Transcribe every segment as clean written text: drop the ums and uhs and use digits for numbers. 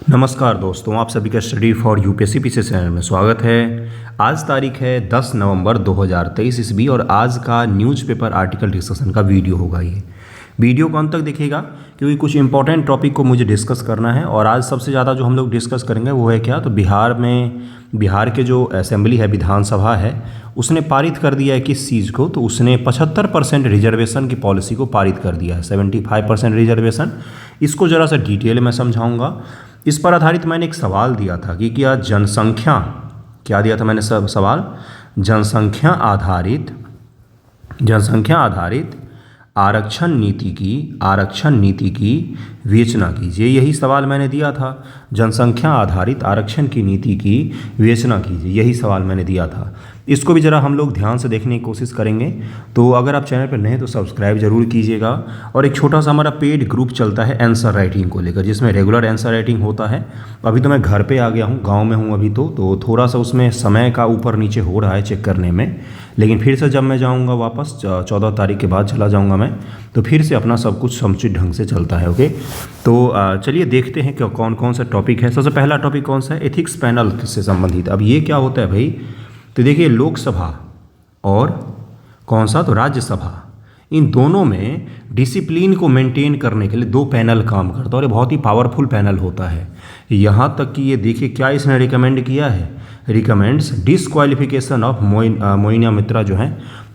नमस्कार दोस्तों, आप सभी का study for UPSC PC channel में स्वागत है। आज तारीख है 10 नवंबर 2023 ईस्वी और आज का न्यूज़पेपर आर्टिकल डिस्कशन का वीडियो होगा। ये वीडियो को अंत तक देखिएगा क्योंकि कुछ इंपॉर्टेंट टॉपिक को मुझे डिस्कस करना है। और आज सबसे ज़्यादा जो हम लोग डिस्कस करेंगे वो है क्या, तो बिहार के जो असेंबली है, विधानसभा है, उसने पारित कर दिया है किस चीज़ को, तो उसने 75% रिजर्वेशन की पॉलिसी को पारित कर दिया है। 75% रिजर्वेशन, इसको ज़रा सा डिटेल में समझाऊंगा। इस पर आधारित मैंने एक सवाल दिया था कि क्या जनसंख्या, क्या दिया था मैंने सवाल, जनसंख्या आधारित आरक्षण नीति की विवेचना कीजिए। यही सवाल मैंने दिया था, जनसंख्या आधारित आरक्षण की नीति की विवेचना कीजिए, यही सवाल मैंने दिया था। इसको भी ज़रा हम लोग ध्यान से देखने की कोशिश करेंगे। तो अगर आप चैनल पर नए हैं तो सब्सक्राइब जरूर कीजिएगा। और एक छोटा सा हमारा पेड ग्रुप चलता है आंसर राइटिंग को लेकर, जिसमें रेगुलर आंसर राइटिंग होता है। अभी तो मैं घर पे आ गया हूँ, गांव में हूँ अभी तो थोड़ा सा उसमें समय का ऊपर नीचे हो रहा है चेक करने में। लेकिन फिर से जब मैं जाऊँगा वापस 14 तारीख के बाद चला जाऊँगा मैं, तो फिर से अपना सब कुछ समुचित ढंग से चलता है। ओके, तो चलिए देखते हैं कि कौन कौन सा टॉपिक है। सबसे पहला टॉपिक कौन सा है, एथिक्स पैनल से संबंधित। अब ये क्या होता है भाई, तो देखिए लोकसभा और कौन सा, तो राज्यसभा, इन दोनों में डिसिप्लिन को मेंटेन करने के लिए दो पैनल काम करता है और ये बहुत ही पावरफुल पैनल होता है। यहाँ तक कि ये देखिए क्या इसने रिकमेंड किया है, रिकमेंड्स डिसक्वालिफिकेशन ऑफ मोइना मित्रा जो है,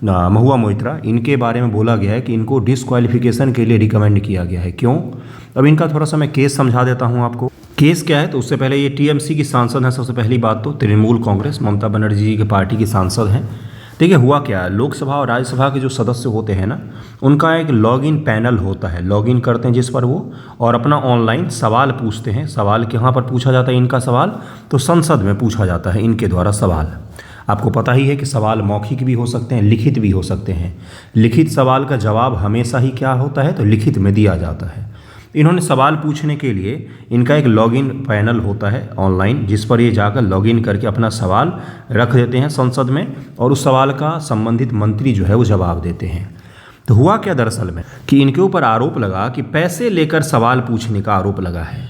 महुआ मोइत्रा, इनके बारे में बोला गया है कि इनको डिसक्वालिफिकेशन के लिए रिकमेंड किया गया है। क्यों, अब इनका थोड़ा सा मैं केस समझा देता हूँ आपको। केस क्या है, तो उससे पहले ये टीएमसी की सांसद हैं। सबसे पहली बात तो तृणमूल कांग्रेस, ममता बनर्जी जी की पार्टी की सांसद हैं। देखिए हुआ क्या है, लोकसभा और राज्यसभा के जो सदस्य होते हैं ना, उनका एक लॉगिन पैनल होता है, लॉगिन करते हैं जिस पर वो और अपना ऑनलाइन सवाल पूछते हैं। सवाल कहाँ पर पूछा जाता है इनका सवाल, तो संसद में पूछा जाता है इनके द्वारा सवाल। आपको पता ही है कि सवाल मौखिक भी हो सकते हैं, लिखित भी हो सकते हैं। लिखित सवाल का जवाब हमेशा ही क्या होता है, तो लिखित में दिया जाता है। इन्होंने सवाल पूछने के लिए इनका एक लॉगिन पैनल होता है ऑनलाइन, जिस पर ये जाकर लॉगिन करके अपना सवाल रख देते हैं संसद में और उस सवाल का संबंधित मंत्री जो है वो जवाब देते हैं। तो हुआ क्या दरअसल में कि इनके ऊपर आरोप लगा कि पैसे लेकर सवाल पूछने का आरोप लगा है।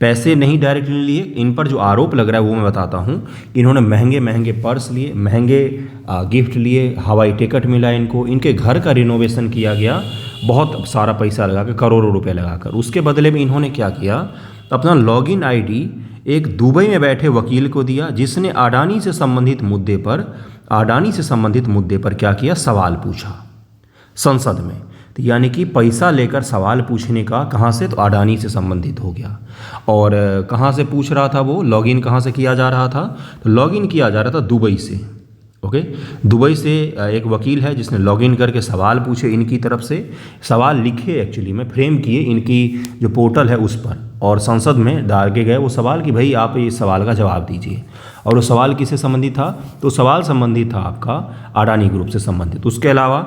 पैसे नहीं डायरेक्टली लिए, इन पर जो आरोप लग रहा है वो मैं बताता हूँ। इन्होंने महंगे महंगे पर्स लिए, महंगे गिफ्ट लिए, हवाई टिकट मिला इनको, इनके घर का रिनोवेशन किया गया बहुत सारा पैसा लगा कर, करोड़ों रुपए लगाकर। उसके बदले में इन्होंने क्या किया, अपना लॉगिन आईडी एक दुबई में बैठे वकील को दिया, जिसने अडानी से संबंधित मुद्दे पर क्या किया, सवाल पूछा संसद में। तो यानी कि पैसा लेकर सवाल पूछने का कहाँ से, तो अडानी से संबंधित हो गया। और कहाँ से पूछ रहा था वो, लॉगिन कहाँ से किया जा रहा था, तो लॉगिन किया जा रहा था दुबई से। ओके, दुबई से एक वकील है जिसने लॉगिन करके सवाल पूछे इनकी तरफ से, सवाल लिखे एक्चुअली में, फ्रेम किए इनकी जो पोर्टल है उस पर, और संसद में डाल के गए वो सवाल कि भाई आप इस सवाल का जवाब दीजिए। और वो सवाल किससे संबंधित था, तो सवाल संबंधित था आपका अडानी ग्रुप से संबंधित। उसके अलावा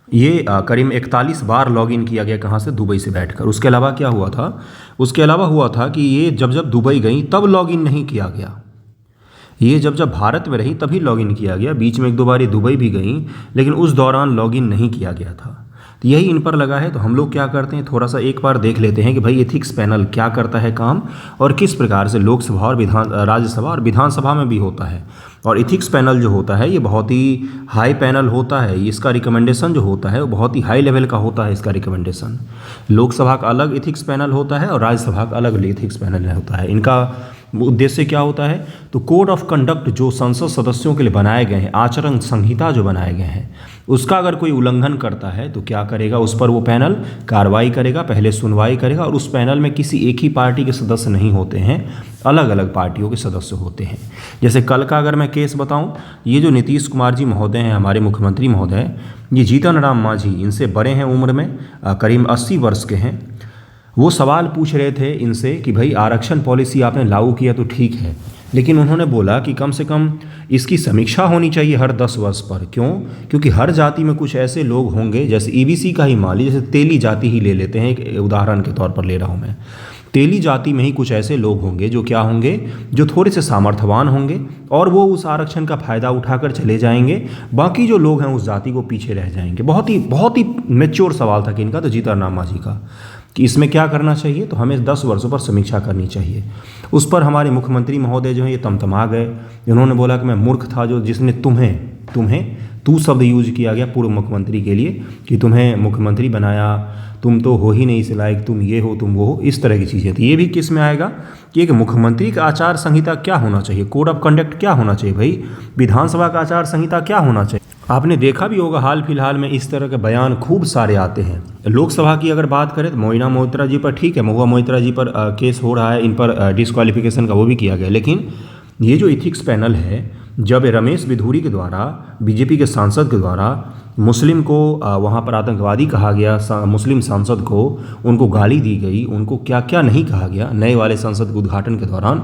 ये करीब 41 बार लॉगिन किया गया, कहाँ से, दुबई से बैठकर। उसके अलावा क्या हुआ था, उसके अलावा हुआ था कि ये जब दुबई गई तब लॉगिन नहीं किया गया। ये जब भारत में रही तभी लॉगिन किया गया। बीच में एक दो बार ये दुबई भी गई, लेकिन उस दौरान लॉगिन नहीं किया गया था। तो यही इन पर लगा है। तो हम लोग क्या करते हैं, थोड़ा सा एक बार देख लेते हैं कि भाई एथिक्स पैनल क्या करता है काम और किस प्रकार से लोकसभा और राज्यसभा और विधानसभा में भी होता है। और एथिक्स पैनल जो होता है ये बहुत ही हाई पैनल होता है। इसका रिकमेंडेशन जो होता है वो बहुत ही हाई लेवल का होता है। इसका रिकमेंडेशन लोकसभा का अलग एथिक्स पैनल होता है और राज्यसभा का अलग एथिक्स पैनल होता है। इनका उद्देश्य क्या होता है, तो कोड ऑफ कंडक्ट जो संसद सदस्यों के लिए बनाए गए हैं, आचरण संहिता जो बनाए गए हैं, उसका अगर कोई उल्लंघन करता है तो क्या करेगा, उस पर वो पैनल कार्रवाई करेगा, पहले सुनवाई करेगा। और उस पैनल में किसी एक ही पार्टी के सदस्य नहीं होते हैं, अलग अलग पार्टियों के सदस्य होते हैं। जैसे कल का अगर मैं केस बताऊं, ये जो नीतीश कुमार जी महोदय हैं, हमारे मुख्यमंत्री महोदय, ये जीतन राम मांझी, इनसे बड़े हैं उम्र में, करीब 80 वर्ष के हैं। वो सवाल पूछ रहे थे इनसे कि भाई आरक्षण पॉलिसी आपने लागू किया तो ठीक है, लेकिन उन्होंने बोला कि कम से कम इसकी समीक्षा होनी चाहिए हर 10 वर्ष पर। क्यों, क्योंकि हर जाति में कुछ ऐसे लोग होंगे, जैसे ईबीसी का ही मान लीजिए, जैसे तेली जाति ही ले लेते हैं, एक उदाहरण के तौर पर ले रहा हूँ मैं। तेली जाति में ही कुछ ऐसे लोग होंगे जो क्या होंगे, जो थोड़े से सामर्थ्यवान होंगे और वो उस आरक्षण का फ़ायदा उठाकर चले जाएंगे, बाकी जो लोग हैं उस जाति को पीछे रह जाएंगे। बहुत ही मैच्योर सवाल था कि इनका, तो जीतन राम मांझी का। कि इसमें क्या करना चाहिए, तो हमें 10 वर्षों पर समीक्षा करनी चाहिए। उस पर हमारे मुख्यमंत्री महोदय जो हैं ये तमतमा गए। इन्होंने बोला कि मैं मूर्ख था जो जिसने तुम्हें तू शब्द यूज किया गया पूर्व मुख्यमंत्री के लिए कि तुम्हें मुख्यमंत्री बनाया, तुम तो हो ही नहीं इस लायक, तुम ये हो तुम वो हो, इस तरह की चीज़ें। तो ये भी किस में आएगा कि एक मुख्यमंत्री का आचार संहिता क्या होना चाहिए, कोड ऑफ कंडक्ट क्या होना चाहिए भाई, विधानसभा का आचार संहिता क्या होना चाहिए। आपने देखा भी होगा हाल फिलहाल में इस तरह के बयान खूब सारे आते हैं। लोकसभा की अगर बात करें तो मोइना मोइत्रा जी पर ठीक है, महुआ मोइत्रा जी पर केस हो रहा है, इन पर डिस्क्वालिफिकेशन का वो भी किया गया। लेकिन ये जो इथिक्स पैनल है, जब रमेश बिधूरी के द्वारा बीजेपी के सांसद के द्वारा मुस्लिम को वहाँ पर आतंकवादी कहा गया, मुस्लिम सांसद को उनको गाली दी गई, उनको क्या क्या नहीं कहा गया नए वाले संसद के उद्घाटन के दौरान,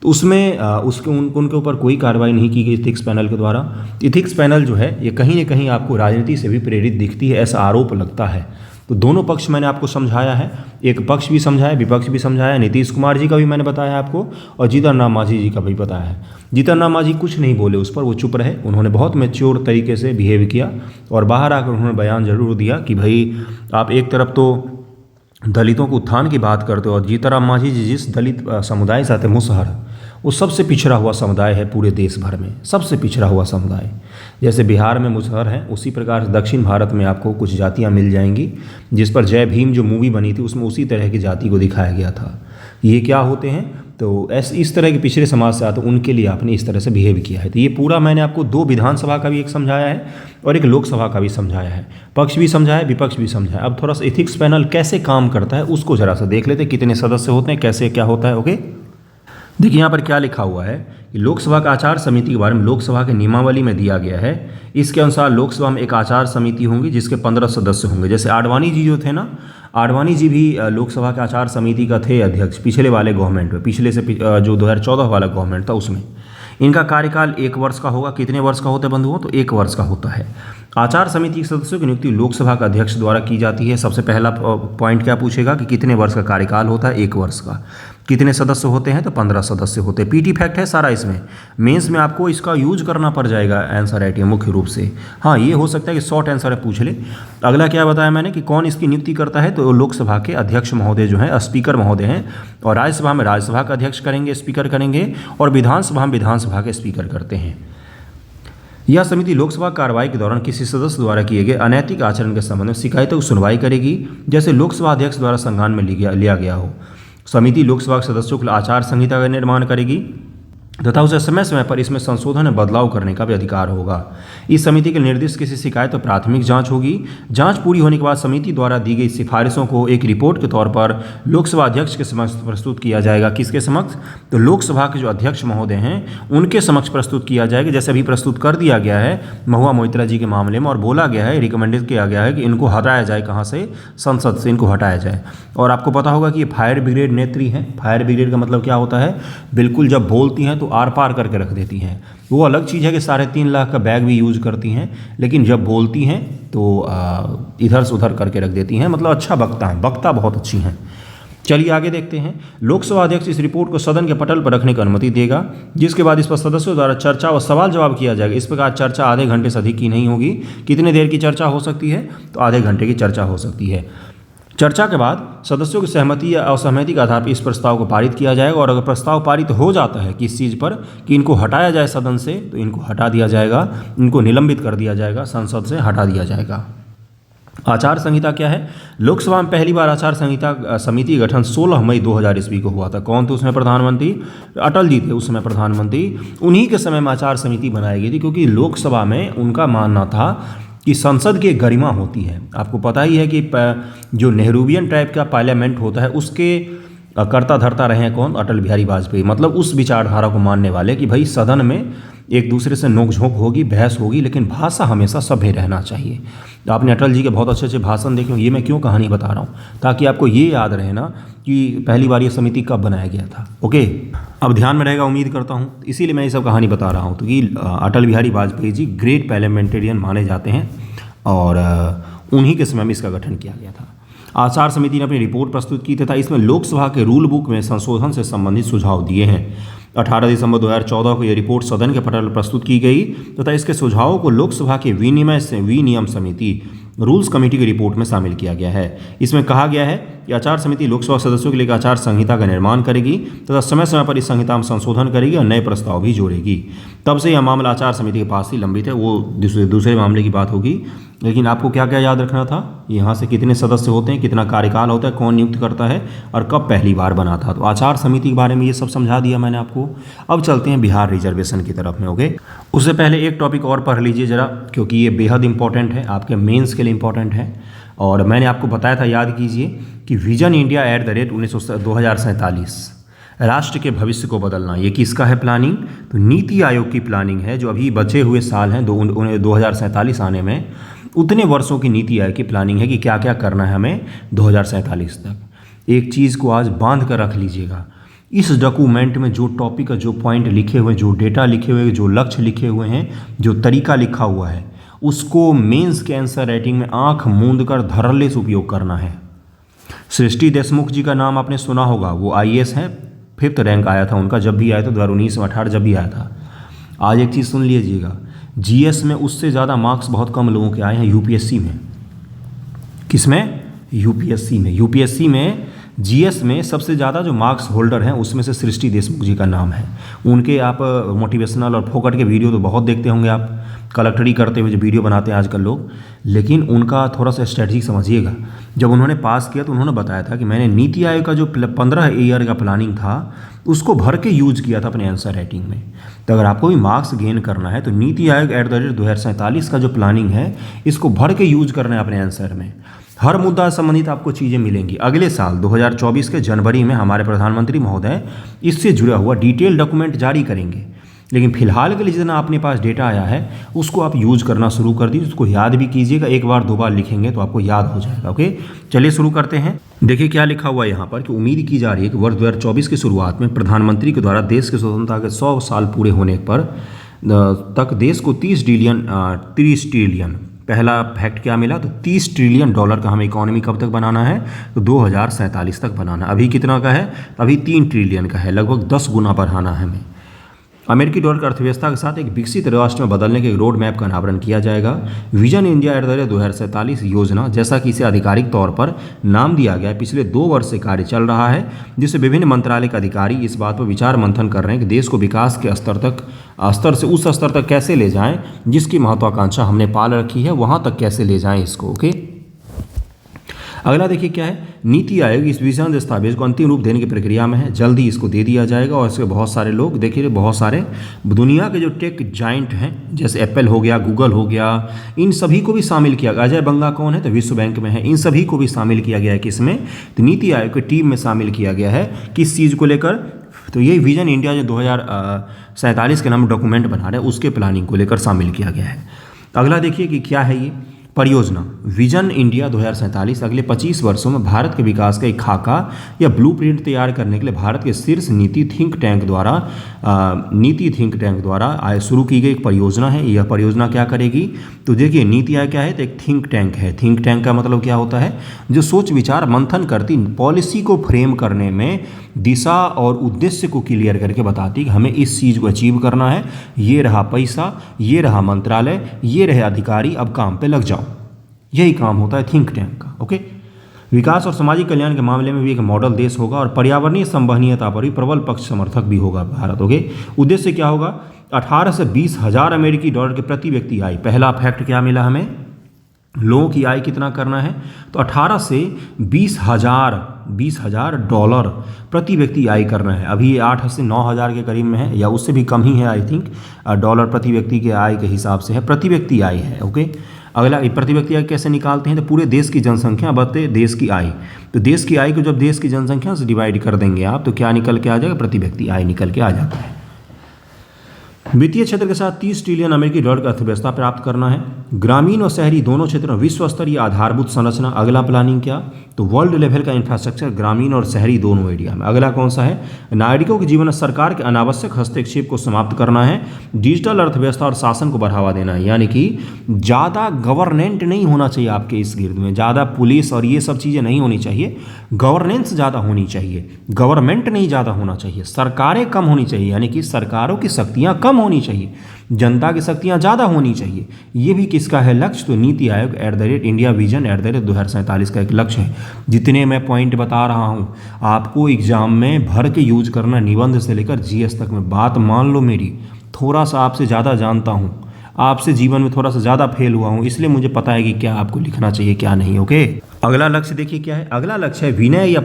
तो उसमें उनके ऊपर कोई कार्रवाई नहीं की गई इथिक्स पैनल के द्वारा। इथिक्स पैनल जो है ये कहीं न कहीं आपको राजनीति से भी प्रेरित दिखती है, ऐसा आरोप लगता है। तो दोनों पक्ष मैंने आपको समझाया है, एक पक्ष भी समझाया, विपक्ष भी समझाया, नीतीश कुमार जी का भी मैंने बताया आपको और जीतन राम मांझी जी का भी बताया है। जीतन राम मांझी कुछ नहीं बोले उस पर, वो चुप रहे, उन्होंने बहुत मैच्योर तरीके से बिहेव किया और बाहर आकर उन्होंने बयान जरूर दिया कि भाई आप एक तरफ तो दलितों के उत्थान की बात करते हो और जीतन राम मांझी जी जिस दलित समुदाय से आते मुसहर, वो सबसे पिछड़ा हुआ समुदाय है पूरे देश भर में, सबसे पिछड़ा हुआ समुदाय। जैसे बिहार में मुसहर हैं उसी प्रकार से दक्षिण भारत में आपको कुछ जातियां मिल जाएंगी, जिस पर जय भीम जो मूवी बनी थी उसमें उसी तरह की जाति को दिखाया गया था। ये क्या होते हैं, तो इस तरह के पिछड़े समाज से आते, उनके लिए आपने इस तरह से बिहेव किया है। तो ये पूरा मैंने आपको 2 विधानसभा का भी एक समझाया है और एक लोकसभा का भी समझाया है, पक्ष भी समझाया विपक्ष भी समझाया। अब थोड़ा सा इथिक्स पैनल कैसे काम करता है उसको ज़रा सा देख लेते हैं, कितने सदस्य होते हैं, कैसे क्या होता है। ओके, देखिए यहाँ पर क्या लिखा हुआ है कि लोकसभा का आचार समिति के बारे में लोकसभा के नियमावली में दिया गया है। इसके अनुसार लोकसभा में एक आचार समिति होंगी जिसके 15 सदस्य होंगे। जैसे आडवाणी जी जो थे ना, आडवाणी जी भी लोकसभा के आचार समिति का थे अध्यक्ष पिछले वाले गवर्नमेंट में, पिछले से जो 2014 वाला गवर्नमेंट था उसमें। इनका कार्यकाल 1 वर्ष का होगा। कितने वर्ष का होता है बंधुओं, तो 1 वर्ष का होता है। आचार समिति के सदस्यों की नियुक्ति लोकसभा का अध्यक्ष द्वारा की जाती है। सबसे पहला पॉइंट क्या पूछेगा कि कितने वर्ष का कार्यकाल होता है, 1 वर्ष का। कितने सदस्य होते हैं, तो 15 सदस्य होते हैं। पीटी फैक्ट है सारा इसमें, मेंस में आपको इसका यूज करना पड़ जाएगा आंसर राइटिंग मुख्य रूप से। हाँ, ये हो सकता है कि शॉर्ट आंसर पूछ ले। अगला क्या बताया मैंने कि कौन इसकी नियुक्ति करता है, तो लोकसभा के अध्यक्ष महोदय जो हैं, स्पीकर महोदय हैं, और राज्यसभा में राज्यसभा का अध्यक्ष करेंगे, स्पीकर करेंगे, और विधानसभा में विधानसभा के स्पीकर करते हैं। यह समिति लोकसभा कार्रवाई के दौरान किसी सदस्य द्वारा किए गए अनैतिक आचरण के संबंध में शिकायतों की सुनवाई करेगी, जैसे लोकसभा अध्यक्ष द्वारा संज्ञान में लिया गया हो। समिति लोकसभा के सदस्यों के लिए आचार संहिता का निर्माण करेगी तथा उसे समय समय पर इसमें संशोधन या बदलाव करने का भी अधिकार होगा। इस समिति के निर्दिष्ट किसी शिकायत पर प्राथमिक जांच होगी। जांच पूरी होने के बाद समिति द्वारा दी गई सिफारिशों को एक रिपोर्ट के तौर पर लोकसभा अध्यक्ष के समक्ष प्रस्तुत किया जाएगा। किसके समक्ष, तो लोकसभा के जो अध्यक्ष महोदय हैं उनके समक्ष प्रस्तुत किया जाएगा। जैसे अभी प्रस्तुत कर दिया गया है महुआ मोइत्रा जी के मामले में, और बोला गया है, रिकमेंडेड किया गया है कि इनको हटाया जाए, कहाँ से, संसद से इनको हटाया जाए। और आपको पता होगा कि ये फायर ब्रिगेड नेत्री हैं। फायर ब्रिगेड का मतलब क्या होता है, बिल्कुल जब बोलती हैं तो आर पार करके रख देती हैं। वो अलग चीज़ है कि 3.5 लाख का बैग भी यूज़ करती हैं, लेकिन जब बोलती हैं तो इधर से उधर करके रख देती हैं। मतलब अच्छा वक्ता है, वक्ता बहुत अच्छी हैं। चलिए आगे देखते हैं। लोकसभा अध्यक्ष इस रिपोर्ट को सदन के पटल पर रखने की अनुमति देगा, जिसके बाद इस पर सदस्यों द्वारा चर्चा और सवाल जवाब किया जाएगा। इस प्रकार चर्चा आधे घंटे से अधिक की नहीं होगी। कितने देर की चर्चा हो सकती है, तो आधे घंटे की चर्चा हो सकती है। चर्चा के बाद सदस्यों की सहमति या असहमति के आधार पर इस प्रस्ताव को पारित किया जाएगा, और अगर प्रस्ताव पारित हो जाता है किस चीज़ पर कि इनको हटाया जाए सदन से, तो इनको हटा दिया जाएगा, इनको निलंबित कर दिया जाएगा, संसद से हटा दिया जाएगा। आचार संहिता क्या है, लोकसभा में पहली बार आचार संहिता समिति गठन 16 मई 2000 ईस्वी को हुआ था। कौन थे उसमें प्रधानमंत्री, अटल जी थे उस समय प्रधानमंत्री। उन्हीं के समय में आचार समिति बनाई गई थी, क्योंकि लोकसभा में उनका मानना था कि संसद की गरिमा होती है। आपको पता ही है कि जो नेहरूवियन टाइप का पार्लियामेंट होता है उसके कर्ता धर्ता रहे हैं कौन, अटल बिहारी वाजपेयी। मतलब उस विचारधारा को मानने वाले कि भाई सदन में एक दूसरे से नोकझोंक होगी, बहस होगी, लेकिन भाषा हमेशा सभ्य रहना चाहिए। तो आपने अटल जी के बहुत अच्छे अच्छे भाषण देखे होंगे। ये मैं क्यों कहानी बता रहा हूँ, ताकि आपको ये याद रहे ना कि पहली बार ये समिति कब बनाया गया था। ओके, अब ध्यान में रहेगा उम्मीद करता हूँ, इसीलिए मैं ये सब कहानी बता रहा हूँ। तो कि अटल बिहारी वाजपेयी जी ग्रेट पार्लियामेंटेरियन माने जाते हैं, और उन्हीं के समय में इसका गठन किया गया था। आचार समिति ने अपनी रिपोर्ट प्रस्तुत की तथा इसमें लोकसभा के रूल बुक में संशोधन से संबंधित सुझाव दिए हैं। 18 दिसंबर 2014 को यह रिपोर्ट सदन के पटल पर प्रस्तुत की गई तथा इसके सुझावों को लोकसभा के विनियम समिति रूल्स कमेटी की रिपोर्ट में शामिल किया गया है। इसमें कहा गया है कि आचार समिति लोकसभा सदस्यों के लिए एक आचार संहिता का निर्माण करेगी तथा समय समय पर इस संहिता में संशोधन करेगी और नए प्रस्ताव भी जोड़ेगी। तब से यह मामला आचार समिति के पास ही लंबित है, वो दूसरे मामले की बात होगी। लेकिन आपको क्या क्या याद रखना था, यहाँ से कितने सदस्य होते हैं, कितना कार्यकाल होता है, कौन नियुक्त करता है और कब पहली बार बना था। तो आचार समिति के बारे में ये सब समझा दिया मैंने आपको। अब चलते हैं बिहार रिजर्वेशन की तरफ में। ओके, उससे पहले एक टॉपिक और पढ़ लीजिए ज़रा, क्योंकि ये बेहद इंपॉर्टेंट है, आपके मेंस के लिए इंपॉर्टेंट है। और मैंने आपको बताया था, याद कीजिए, कि विजन इंडिया @ 2047 राष्ट्र के भविष्य को बदलना, ये किसका है प्लानिंग? तो नीति आयोग की प्लानिंग है। जो अभी बचे हुए साल हैं 2047 आने में, उतने वर्षों की नीति आयोग की प्लानिंग है कि क्या क्या करना है हमें 2047 तक। एक चीज़ को आज बांध कर रख लीजिएगा, इस डॉक्यूमेंट में जो टॉपिक, जो पॉइंट लिखे हुए, जो डेटा लिखे हुए, जो लक्ष्य लिखे हुए हैं, जो तरीका लिखा हुआ है, उसको मेंस के आंसर राइटिंग में आंख मूंद कर धड़ल्ले से उपयोग करना है। सृष्टि देशमुख जी का नाम आपने सुना होगा, वो IAS हैं, 5th रैंक आया था उनका जब भी आया था, 2019-18 जब भी आया था। आज एक चीज़ सुन लीजिएगा, GS में उससे ज़्यादा मार्क्स बहुत कम लोगों के आए हैं UPSC में। किसमें? UPSC में। UPSC में GS में सबसे ज़्यादा जो मार्क्स होल्डर हैं उसमें से सृष्टि देशमुख जी का नाम है। उनके आप मोटिवेशनल और फोकट के वीडियो तो बहुत देखते होंगे आप, कलेक्टरी करते हुए जो वीडियो बनाते हैं आजकल लोग, लेकिन उनका थोड़ा सा स्ट्रेटजी समझिएगा। जब उन्होंने पास किया तो उन्होंने बताया था कि मैंने नीति आयोग का जो 15 ईयर का प्लानिंग था उसको भर के यूज किया था अपने आंसर राइटिंग में। तो अगर आपको भी मार्क्स गेन करना है तो नीति आयोग @ 2047 का जो प्लानिंग है इसको भर के यूज करना है अपने आंसर में। हर मुद्दा संबंधित आपको चीज़ें मिलेंगी। अगले साल 2024 के जनवरी में हमारे प्रधानमंत्री महोदय इससे जुड़ा हुआ डिटेल डॉक्यूमेंट जारी करेंगे, लेकिन फिलहाल के लिए जितना अपने पास डेटा आया है उसको आप यूज करना शुरू कर दीजिए, उसको याद भी कीजिएगा। एक बार 2 बार लिखेंगे तो आपको याद हो जाएगा। ओके, चलिए शुरू करते हैं। देखिए क्या लिखा हुआ है यहाँ पर कि उम्मीद की जा रही है कि वर्ष 2024 की शुरुआत में प्रधानमंत्री के द्वारा देश की स्वतंत्रता के 100 साल पूरे होने पर तक देश को 30 ट्रिलियन, पहला फैक्ट क्या मिला, तो $30 ट्रिलियन का हमें इकोनॉमी कब तक बनाना है, तो 2047 तक बनाना। अभी कितना का है? अभी 3 ट्रिलियन का है, लगभग 10 गुना बढ़ाना है हमें। अमेरिकी डॉलर की अर्थव्यवस्था के साथ एक विकसित राष्ट्र में बदलने के रोड मैप का अनावरण किया जाएगा। विजन इंडिया @ 2047 योजना, जैसा कि इसे आधिकारिक तौर पर नाम दिया गया है, पिछले 2 वर्ष से कार्य चल रहा है, जिससे विभिन्न मंत्रालय के अधिकारी इस बात पर विचार मंथन कर रहे हैं कि देश को विकास के स्तर से उस स्तर तक कैसे ले जाएं जिसकी महत्वाकांक्षा हमने पाल रखी है, वहाँ तक कैसे ले जाएं इसको। ओके, अगला देखिए क्या है, नीति आयोग इस विजन दस्तावेज को अंतिम रूप देने की प्रक्रिया में है, जल्द ही इसको दे दिया जाएगा। और इसके बहुत सारे लोग, देखिए बहुत सारे दुनिया के जो टेक जाइंट हैं, जैसे एप्पल हो गया, गूगल हो गया, इन सभी को भी शामिल किया गया। अजय बंगा कौन है, तो विश्व बैंक में है। इन सभी को भी शामिल किया गया है किसमें, तो नीति आयोग की टीम में शामिल किया गया है। किस चीज़ को लेकर, तो ये विजन इंडिया जो 2047 के नाम डॉक्यूमेंट बना रहे हैं उसके प्लानिंग को लेकर शामिल किया गया है। अगला देखिए कि क्या है ये परियोजना। विजन इंडिया 2047 अगले 25 वर्षों में भारत के विकास का एक खाका या ब्लूप्रिंट तैयार करने के लिए भारत के शीर्ष नीति थिंक टैंक द्वारा शुरू की गई एक परियोजना है। यह परियोजना क्या करेगी, तो देखिए नीति आयोग क्या है, तो एक थिंक टैंक है। थिंक टैंक का मतलब क्या होता है, जो सोच विचार मंथन करती, पॉलिसी को फ्रेम करने में दिशा और उद्देश्य को क्लियर करके बताती कि हमें इस चीज़ को अचीव करना है, ये रहा पैसा, ये रहा मंत्रालय, ये रहे अधिकारी, अब काम पे लग जाओ। यही काम होता है थिंक टैंक का। ओके, विकास और सामाजिक कल्याण के मामले में भी एक मॉडल देश होगा और पर्यावरणीय संवहनीयता पर भी प्रबल पक्ष समर्थक भी होगा भारत। ओके, उद्देश्य क्या होगा, 18 से 20 हज़ार अमेरिकी डॉलर के प्रति व्यक्ति आय। पहला फैक्ट क्या मिला हमें, लोगों की आय कितना करना है, तो 18 से 20 हज़ार डॉलर प्रति व्यक्ति आय करना है। अभी ये 8 से 9 हज़ार के करीब में है, या उससे भी कम ही है आई थिंक, डॉलर प्रति व्यक्ति के आय के हिसाब से है, प्रति व्यक्ति आय है। ओके, अगला प्रति व्यक्ति आय कैसे निकालते हैं, तो पूरे देश की जनसंख्या बटे देश की आय। तो देश की आय को जब देश की जनसंख्या से डिवाइड कर देंगे आप, तो क्या निकल के आ जाएगा, प्रति व्यक्ति आय निकल के आ जाता है। वित्तीय क्षेत्र के साथ 30 ट्रिलियन अमेरिकी डॉलर की अर्थव्यवस्था प्राप्त करना है। ग्रामीण और शहरी दोनों क्षेत्रों में विश्व स्तरीय आधारभूत संरचना। अगला प्लानिंग क्या, तो वर्ल्ड लेवल का इंफ्रास्ट्रक्चर ग्रामीण और शहरी दोनों एरिया में। अगला कौन सा है, नागरिकों के जीवन में सरकार के अनावश्यक हस्तक्षेप को समाप्त करना है। डिजिटल अर्थव्यवस्था और शासन को बढ़ावा देना है, यानी कि ज़्यादा गवर्नेंट नहीं होना चाहिए आपके इस गिर्द में, ज़्यादा पुलिस और ये सब चीज़ें नहीं होनी चाहिए, गवर्नेंस ज़्यादा होनी चाहिए, गवर्नमेंट नहीं ज़्यादा होना चाहिए, सरकारें कम होनी चाहिए, यानी कि सरकारों की शक्तियाँ कम होनी चाहिए। जनता की शक्तियाँ ज़्यादा होनी चाहिए। ये भी किसका है लक्ष्य? तो नीति आयोग @इंडिया विजन @2047 का एक लक्ष्य है। जितने मैं पॉइंट बता रहा हूँ आपको एग्जाम में भर के यूज करना, निबंध से लेकर जीएस तक में। बात मान लो मेरी, थोड़ा सा आपसे ज़्यादा जानता हूँ, आपसे जीवन में थोड़ा सा ज़्यादा फेल हुआ हूँ, इसलिए मुझे पता है कि क्या आपको लिखना चाहिए क्या नहीं। ओके, अगला लक्ष्य देखिए क्या है। अगला लक्ष्य है विनय या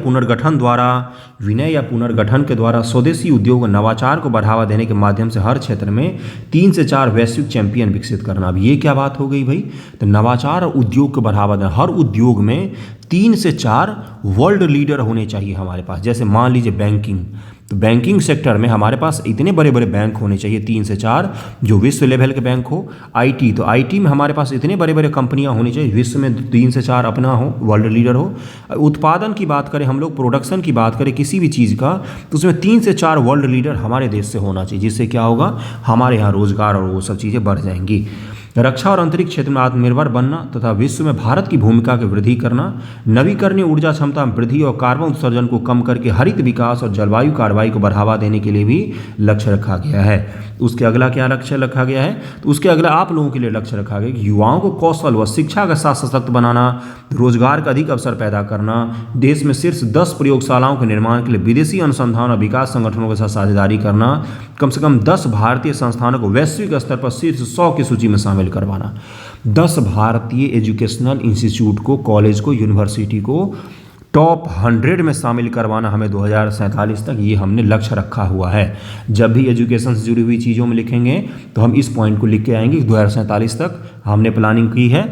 पुनर्गठन के द्वारा स्वदेशी उद्योग और नवाचार को बढ़ावा देने के माध्यम से हर क्षेत्र में 3 से 4 वैश्विक चैंपियन विकसित करना। अब ये क्या बात हो गई भाई? तो नवाचार और उद्योग को बढ़ावा देना, हर उद्योग में 3 से 4 वर्ल्ड लीडर होने चाहिए हमारे पास। जैसे मान लीजिए बैंकिंग, तो बैंकिंग सेक्टर में हमारे पास इतने बड़े बड़े बैंक होने चाहिए 3 से 4 जो विश्व लेवल के बैंक हो। आईटी, तो आईटी में हमारे पास इतने बड़े बड़े कंपनियां होनी चाहिए विश्व में 3 से 4 अपना हो, वर्ल्ड लीडर हो। उत्पादन की बात करें हम लोग, प्रोडक्शन की बात करें किसी भी चीज़ का, तो उसमें 3 से 4 वर्ल्ड लीडर हमारे देश से होना चाहिए, जिससे क्या होगा हमारे यहाँ रोजगार और वो सब चीज़ें बढ़ जाएंगी। रक्षा और अंतरिक्ष क्षेत्र में आत्मनिर्भर बनना तथा विश्व में भारत की भूमिका की वृद्धि करना, नवीकरणीय ऊर्जा क्षमता में वृद्धि और कार्बन उत्सर्जन को कम करके हरित विकास और जलवायु कार्रवाई को बढ़ावा देने के लिए भी लक्ष्य रखा गया है। उसके अगला क्या लक्ष्य रखा गया है? तो उसके अगला आप लोगों के लिए लक्ष्य रखा गया कि युवाओं को कौशल व शिक्षा के साथ सशक्त बनाना, रोजगार का अधिक अवसर पैदा करना, देश में शीर्ष 10 प्रयोगशालाओं के निर्माण के लिए विदेशी अनुसंधान और विकास संगठनों के साथ साझेदारी करना, कम से कम 10 भारतीय संस्थानों को वैश्विक स्तर पर शीर्ष 100 की सूची में शामिल करवाना। 10 भारतीय एजुकेशनल इंस्टीट्यूट को, कॉलेज को, यूनिवर्सिटी को टॉप 100 में शामिल करवाना हमें 2047 तक, ये हमने लक्ष्य रखा हुआ है। जब भी एजुकेशन से जुड़ी हुई चीज़ों में लिखेंगे तो हम इस पॉइंट को लिख के आएंगे। 2047 तक हमने प्लानिंग की है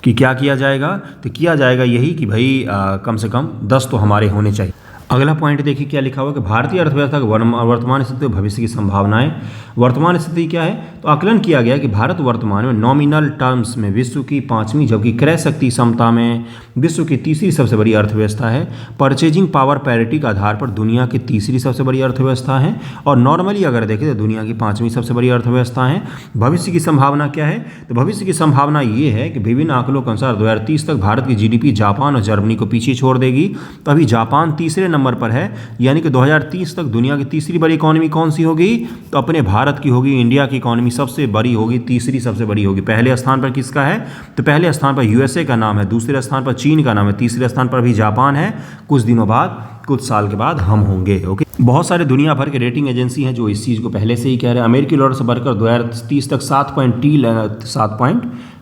कि क्या किया जाएगा, तो किया जाएगा यही कि भाई कम से कम 10 तो हमारे होने चाहिए। अगला पॉइंट देखिए क्या लिखा हुआ है कि भारतीय अर्थव्यवस्था की वर्तमान स्थिति और भविष्य की संभावनाएं। वर्तमान स्थिति क्या है? तो आकलन किया गया कि भारत वर्तमान में नॉमिनल टर्म्स में विश्व की 5वीं जबकि क्रय शक्ति क्षमता में विश्व की 3री सबसे बड़ी अर्थव्यवस्था है। परचेजिंग पावर पैरिटी के आधार पर दुनिया की 3री सबसे बड़ी अर्थव्यवस्था है और नॉर्मली अगर देखें तो दुनिया की 5वीं सबसे बड़ी अर्थव्यवस्था है। भविष्य की संभावना क्या है? तो भविष्य की संभावना ये है कि विभिन्न आंकड़ों के अनुसार 2030 तक भारत की जीडीपी जापान और जर्मनी को पीछे छोड़ देगी। तो अभी जापान तीसरे नंबर पर है, यानी कि 2030 तक दुनिया की तीसरी बड़ी इकॉनमी कौन सी होगी? तो अपने भारत की होगी। इंडिया की इकॉनमी सबसे बड़ी होगी, तीसरी सबसे बड़ी होगी। पहले स्थान पर किसका है? तो पहले स्थान पर यूएसए का नाम है, दूसरे स्थान पर चीन का नाम है, तीसरे स्थान पर भी जापान है। कुछ दिनों बाद, कुछ साल के बाद हम होंगे। ओके, बहुत सारे दुनिया भर के रेटिंग एजेंसी हैं जो इस चीज़ को पहले से ही कह रहे हैं। अमेरिकी डॉलर से बढ़कर 2030 तक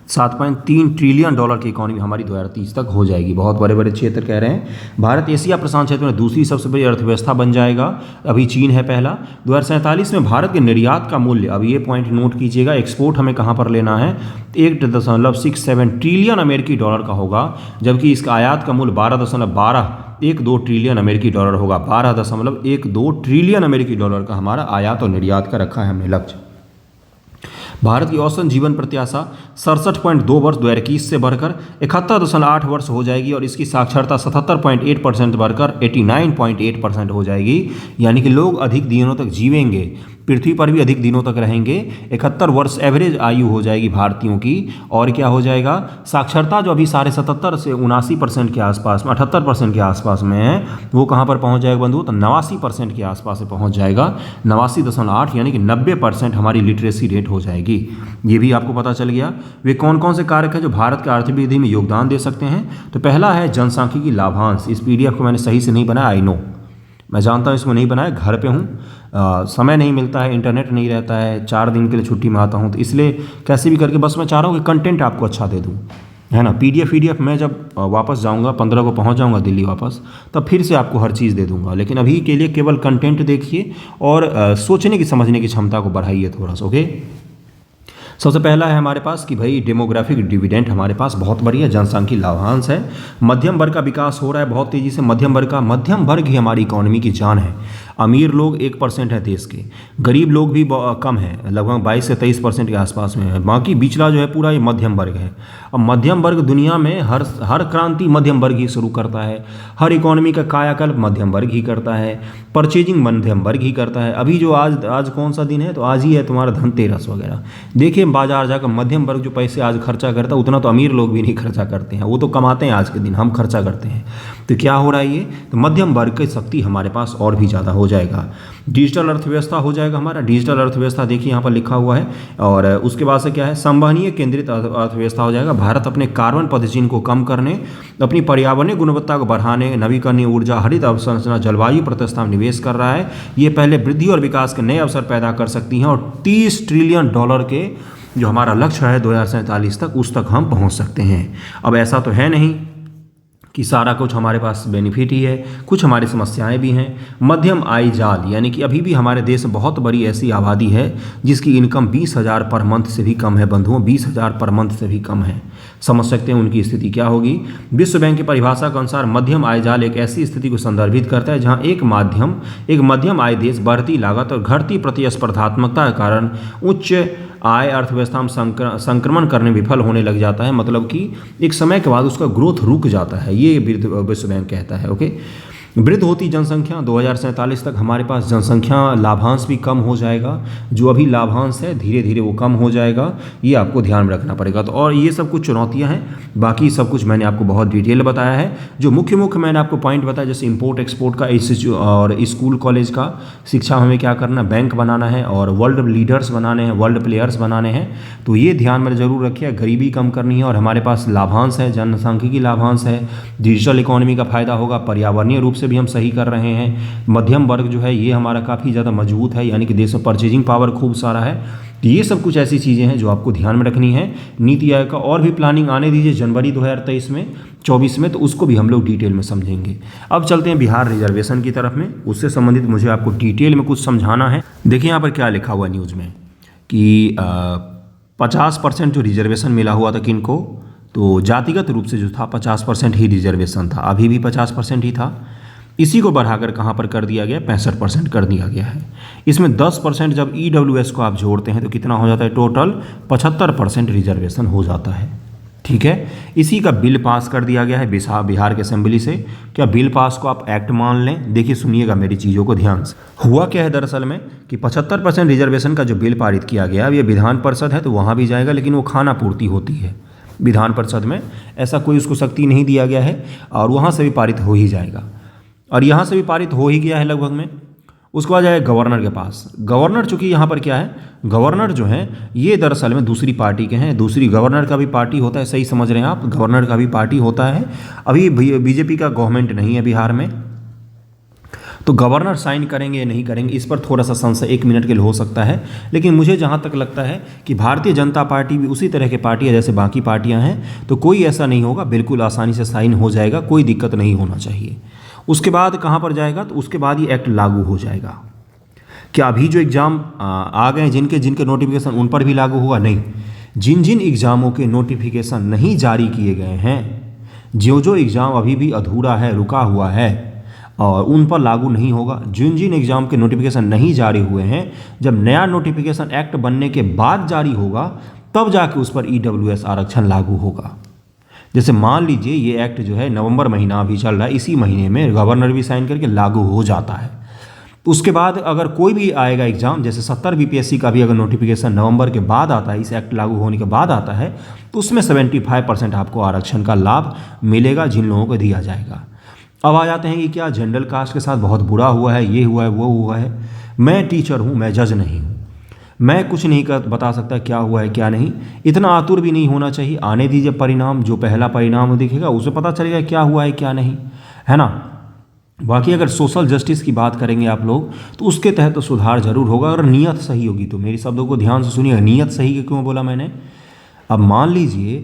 7.3 ट्रिलियन डॉलर की इकॉनमी हमारी 2030 तक हो जाएगी। बहुत बड़े बड़े क्षेत्र कह रहे हैं। भारत एशिया प्रशांत क्षेत्र में दूसरी सबसे बड़ी अर्थव्यवस्था बन जाएगा, अभी चीन है पहला। 2047 में भारत के निर्यात का मूल्य, अब ये पॉइंट नोट कीजिएगा, एक्सपोर्ट हमें कहाँ पर लेना है? 1.67 ट्रिलियन अमेरिकी डॉलर का होगा, जबकि इसका आयात का मूल्य 12.12 ट्रिलियन अमेरिकी डॉलर होगा। 12.12 ट्रिलियन अमेरिकी डॉलर का हमारा आयात और निर्यात का रखा है हमने लक्ष्य। भारत की औसत जीवन प्रत्याशा 67.2 वर्ष 2021 से बढ़कर 71.8 वर्ष हो जाएगी और इसकी साक्षरता 77.8% बढ़कर 89.8% हो जाएगी। यानी कि लोग अधिक दिनों तक जीवेंगे, पृथ्वी पर भी अधिक दिनों तक रहेंगे। 71 वर्ष एवरेज आयु हो जाएगी भारतीयों की। और क्या हो जाएगा? साक्षरता जो अभी 77.5 से 79% के आसपास में, 78% के आसपास में है, वो कहाँ पर पहुँच जाएगा बंधु? तो 89% के आसपास से पहुँच जाएगा। 89.8 यानी कि 90% हमारी लिटरेसी रेट हो जाएगी। ये भी आपको पता चल गया। वे कौन कौन से कारक हैं जो भारत के आर्थिक वृद्धि में योगदान दे सकते हैं? तो पहला है जनसांख्यिकी लाभांश। इस पीडीएफ को मैंने सही से नहीं बनाया, आई नो, मैं जानता हूँ इसको नहीं बनाया, घर पे हूँ, समय नहीं मिलता है, इंटरनेट नहीं रहता है, 4 दिन के लिए छुट्टी में आता हूँ, तो इसलिए कैसे भी करके बस मैं चाह रहा हूँ कि कंटेंट आपको अच्छा दे दूँ, है ना। पीडीएफ मैं जब वापस जाऊँगा, 15 को पहुँच जाऊँगा दिल्ली वापस, तब फिर से आपको हर चीज़ दे दूँगा। लेकिन अभी के लिए केवल कंटेंट देखिए और सोचने की समझने की क्षमता को बढ़ाइए थोड़ा सा। ओके, सबसे पहला है हमारे पास कि भाई डेमोग्राफिक डिविडेंड हमारे पास बहुत बढ़िया जनसांख्यिकी लाभांश है। मध्यम वर्ग का विकास हो रहा है बहुत तेज़ी से। मध्यम वर्ग ही हमारी इकोनॉमी की जान है। अमीर लोग 1% है देश के, गरीब लोग भी कम है, लगभग 22 से 23% के आसपास में है। बाकी बिचला जो है पूरा ये मध्यम वर्ग है। अब मध्यम वर्ग दुनिया में हर क्रांति मध्यम वर्ग ही शुरू करता है, हर इकोनॉमी का कायाकल्प मध्यम वर्ग ही करता है, परचेजिंग मध्यम वर्ग ही करता है। अभी जो आज कौन सा दिन है? तो आज ही है तुम्हारा धनतेरस वगैरह। देखिए बाजार जाकर मध्यम वर्ग जो पैसे आज खर्चा करता है उतना तो अमीर लोग भी नहीं खर्चा करते हैं, वो तो कमाते हैं आज के दिन, हम खर्चा करते हैं। तो क्या हो रहा है ये? तो मध्यम वर्ग की शक्ति हमारे पास और भी ज़्यादा हो जाएगा। डिजिटल अर्थव्यवस्था हो जाएगा हमारा। डिजिटल अर्थव्यवस्था देखिए यहाँ पर लिखा हुआ है। और उसके बाद से क्या है, संवहनीय केंद्रित अर्थव्यवस्था हो जाएगा। भारत अपने कार्बन पदचिह्न को कम करने, अपनी पर्यावरणीय गुणवत्ता को बढ़ाने, नवीकरणीय ऊर्जा, हरित अवसंरचना, जलवायु प्रतिष्ठा में निवेश कर रहा है। ये पहले वृद्धि और विकास के नए अवसर पैदा कर सकती हैं और $30 ट्रिलियन के जो हमारा लक्ष्य है 2047 तक, उस तक हम पहुंच सकते हैं। अब ऐसा तो है नहीं कि सारा कुछ हमारे पास बेनिफिट ही है, कुछ हमारी समस्याएं भी हैं। मध्यम आय जाल, यानी कि अभी भी हमारे देश में बहुत बड़ी ऐसी आबादी है जिसकी इनकम 20,000 पर मंथ से भी कम है। बंधुओं, 20,000 पर मंथ से भी कम है। समझ सकते हैं उनकी स्थिति क्या होगी। विश्व बैंक की परिभाषा के अनुसार मध्यम आय जाल एक ऐसी स्थिति को संदर्भित करता है जहां एक मध्यम आय देश बढ़ती लागत और घटती प्रतिस्पर्धात्मकता के कारण उच्च आय अर्थव्यवस्था में संक्रमण करने विफल होने लग जाता है। मतलब कि एक समय के बाद उसका ग्रोथ रुक जाता है, ये विश्व बैंक कहता है। ओके, वृद्ध होती जनसंख्या, 2047 तक हमारे पास जनसंख्या लाभांश भी कम हो जाएगा। जो अभी लाभांश है धीरे धीरे वो कम हो जाएगा, ये आपको ध्यान में रखना पड़ेगा। तो और ये सब कुछ चुनौतियां हैं, बाकी सब कुछ मैंने आपको बहुत डिटेल बताया है। जो मुख्य मैंने आपको पॉइंट बताया, जैसे इंपोर्ट एक्सपोर्ट का इंस्टीट्यूट और स्कूल कॉलेज का शिक्षा हमें क्या करना, बैंक बनाना है और वर्ल्ड लीडर्स बनाने हैं, वर्ल्ड प्लेयर्स बनाने हैं। तो ये ध्यान में ज़रूर रखिए, गरीबी कम करनी है और हमारे पास लाभांश है, जनसांख्यिकी लाभांश है, डिजिटल इकोनॉमी का फायदा होगा, पर्यावरणीय रूप से भी हम सही कर रहे हैं। मध्यम वर्ग जो है ये हमारा काफ़ी ज़्यादा मजबूत है, यानी कि देश में परचेजिंग पावर खूब सारा है। तो ये सब कुछ ऐसी चीज़ें हैं जो आपको ध्यान में रखनी है। नीति आयोग का और भी प्लानिंग आने दीजिए जनवरी 2024 में, तो उसको भी हम लोग डिटेल में समझेंगे। अब चलते हैं बिहार रिजर्वेशन की तरफ में, उससे संबंधित मुझे आपको डिटेल में कुछ समझाना है। देखिए यहाँ पर क्या लिखा हुआ न्यूज़ में कि 50% जो रिजर्वेशन मिला हुआ था किनको, तो जातिगत रूप से जो था 50% ही रिजर्वेशन था, अभी भी 50% ही था। इसी को बढ़ाकर कहाँ पर कर दिया गया, 65% कर दिया गया है। इसमें 10% जब EWS को आप जोड़ते हैं तो कितना हो जाता है, टोटल 75% रिजर्वेशन हो जाता है। ठीक है, इसी का बिल पास कर दिया गया है बिहार के असेंबली से। क्या बिल पास को आप एक्ट मान लें? देखिए सुनिएगा मेरी चीज़ों को ध्यान से। हुआ क्या है दरअसल में कि 75% रिजर्वेशन का जो बिल पारित किया गया, अब ये विधान परिषद है तो वहाँ भी जाएगा, लेकिन वो खाना पूर्ति होती है विधान परिषद में, ऐसा कोई उसको शक्ति नहीं दिया गया है और वहाँ से भी पारित हो ही जाएगा। और यहाँ से भी पारित हो ही गया है लगभग में। उसके बाद जाए गवर्नर के पास। गवर्नर चूंकि यहाँ पर क्या है, गवर्नर जो है ये दरअसल में दूसरी पार्टी के हैं। दूसरी गवर्नर का भी पार्टी होता है, सही समझ रहे हैं आप, गवर्नर का भी पार्टी होता है। अभी बीजेपी का गवर्नमेंट नहीं है बिहार में, तो गवर्नर साइन करेंगे या नहीं करेंगे इस पर थोड़ा सा संशय 1 मिनट के लिए हो सकता है। लेकिन मुझे जहाँ तक लगता है कि भारतीय जनता पार्टी भी उसी तरह की पार्टी है जैसे बाकी पार्टियाँ हैं, तो कोई ऐसा नहीं होगा, बिल्कुल आसानी से साइन हो जाएगा, कोई दिक्कत नहीं होना चाहिए। उसके बाद कहाँ पर जाएगा, तो उसके बाद ये एक्ट लागू हो जाएगा। क्या अभी जो एग्ज़ाम आ गए जिनके नोटिफिकेशन उन पर भी लागू होगा? नहीं। जिन एग्ज़ामों के नोटिफिकेशन नहीं जारी किए गए हैं, जो एग्ज़ाम अभी भी अधूरा है, रुका हुआ है, और उन पर लागू नहीं होगा। जिन एग्ज़ाम के नोटिफिकेशन नहीं जारी हुए हैं, जब नया नोटिफिकेशन एक्ट बनने के बाद जारी होगा तब जाके उस पर EWS आरक्षण लागू होगा। जैसे मान लीजिए ये एक्ट जो है नवंबर महीना अभी चल रहा है, इसी महीने में गवर्नर भी साइन करके लागू हो जाता है। उसके बाद अगर कोई भी आएगा एग्ज़ाम, जैसे 70 BPSC का भी अगर नोटिफिकेशन नवंबर के बाद आता है, इस एक्ट लागू होने के बाद आता है, तो उसमें 75% आपको आरक्षण का लाभ मिलेगा, जिन लोगों को दिया जाएगा। अब आ जाते हैं कि क्या जनरल कास्ट के साथ बहुत बुरा हुआ है, ये हुआ है, वो हुआ है। मैं टीचर हूँ, मैं जज नहीं हूँ, मैं कुछ नहीं बता सकता क्या हुआ है क्या नहीं। इतना आतुर भी नहीं होना चाहिए, आने दीजिए परिणाम, जो पहला परिणाम दिखेगा उसे पता चलेगा क्या हुआ है क्या नहीं, है ना। बाकी अगर सोशल जस्टिस की बात करेंगे आप लोग, तो उसके तहत तो सुधार जरूर होगा और नीयत सही होगी। तो मेरी शब्दों को ध्यान से सुनिएगा, नीयत सही के क्यों बोला मैंने। अब मान लीजिए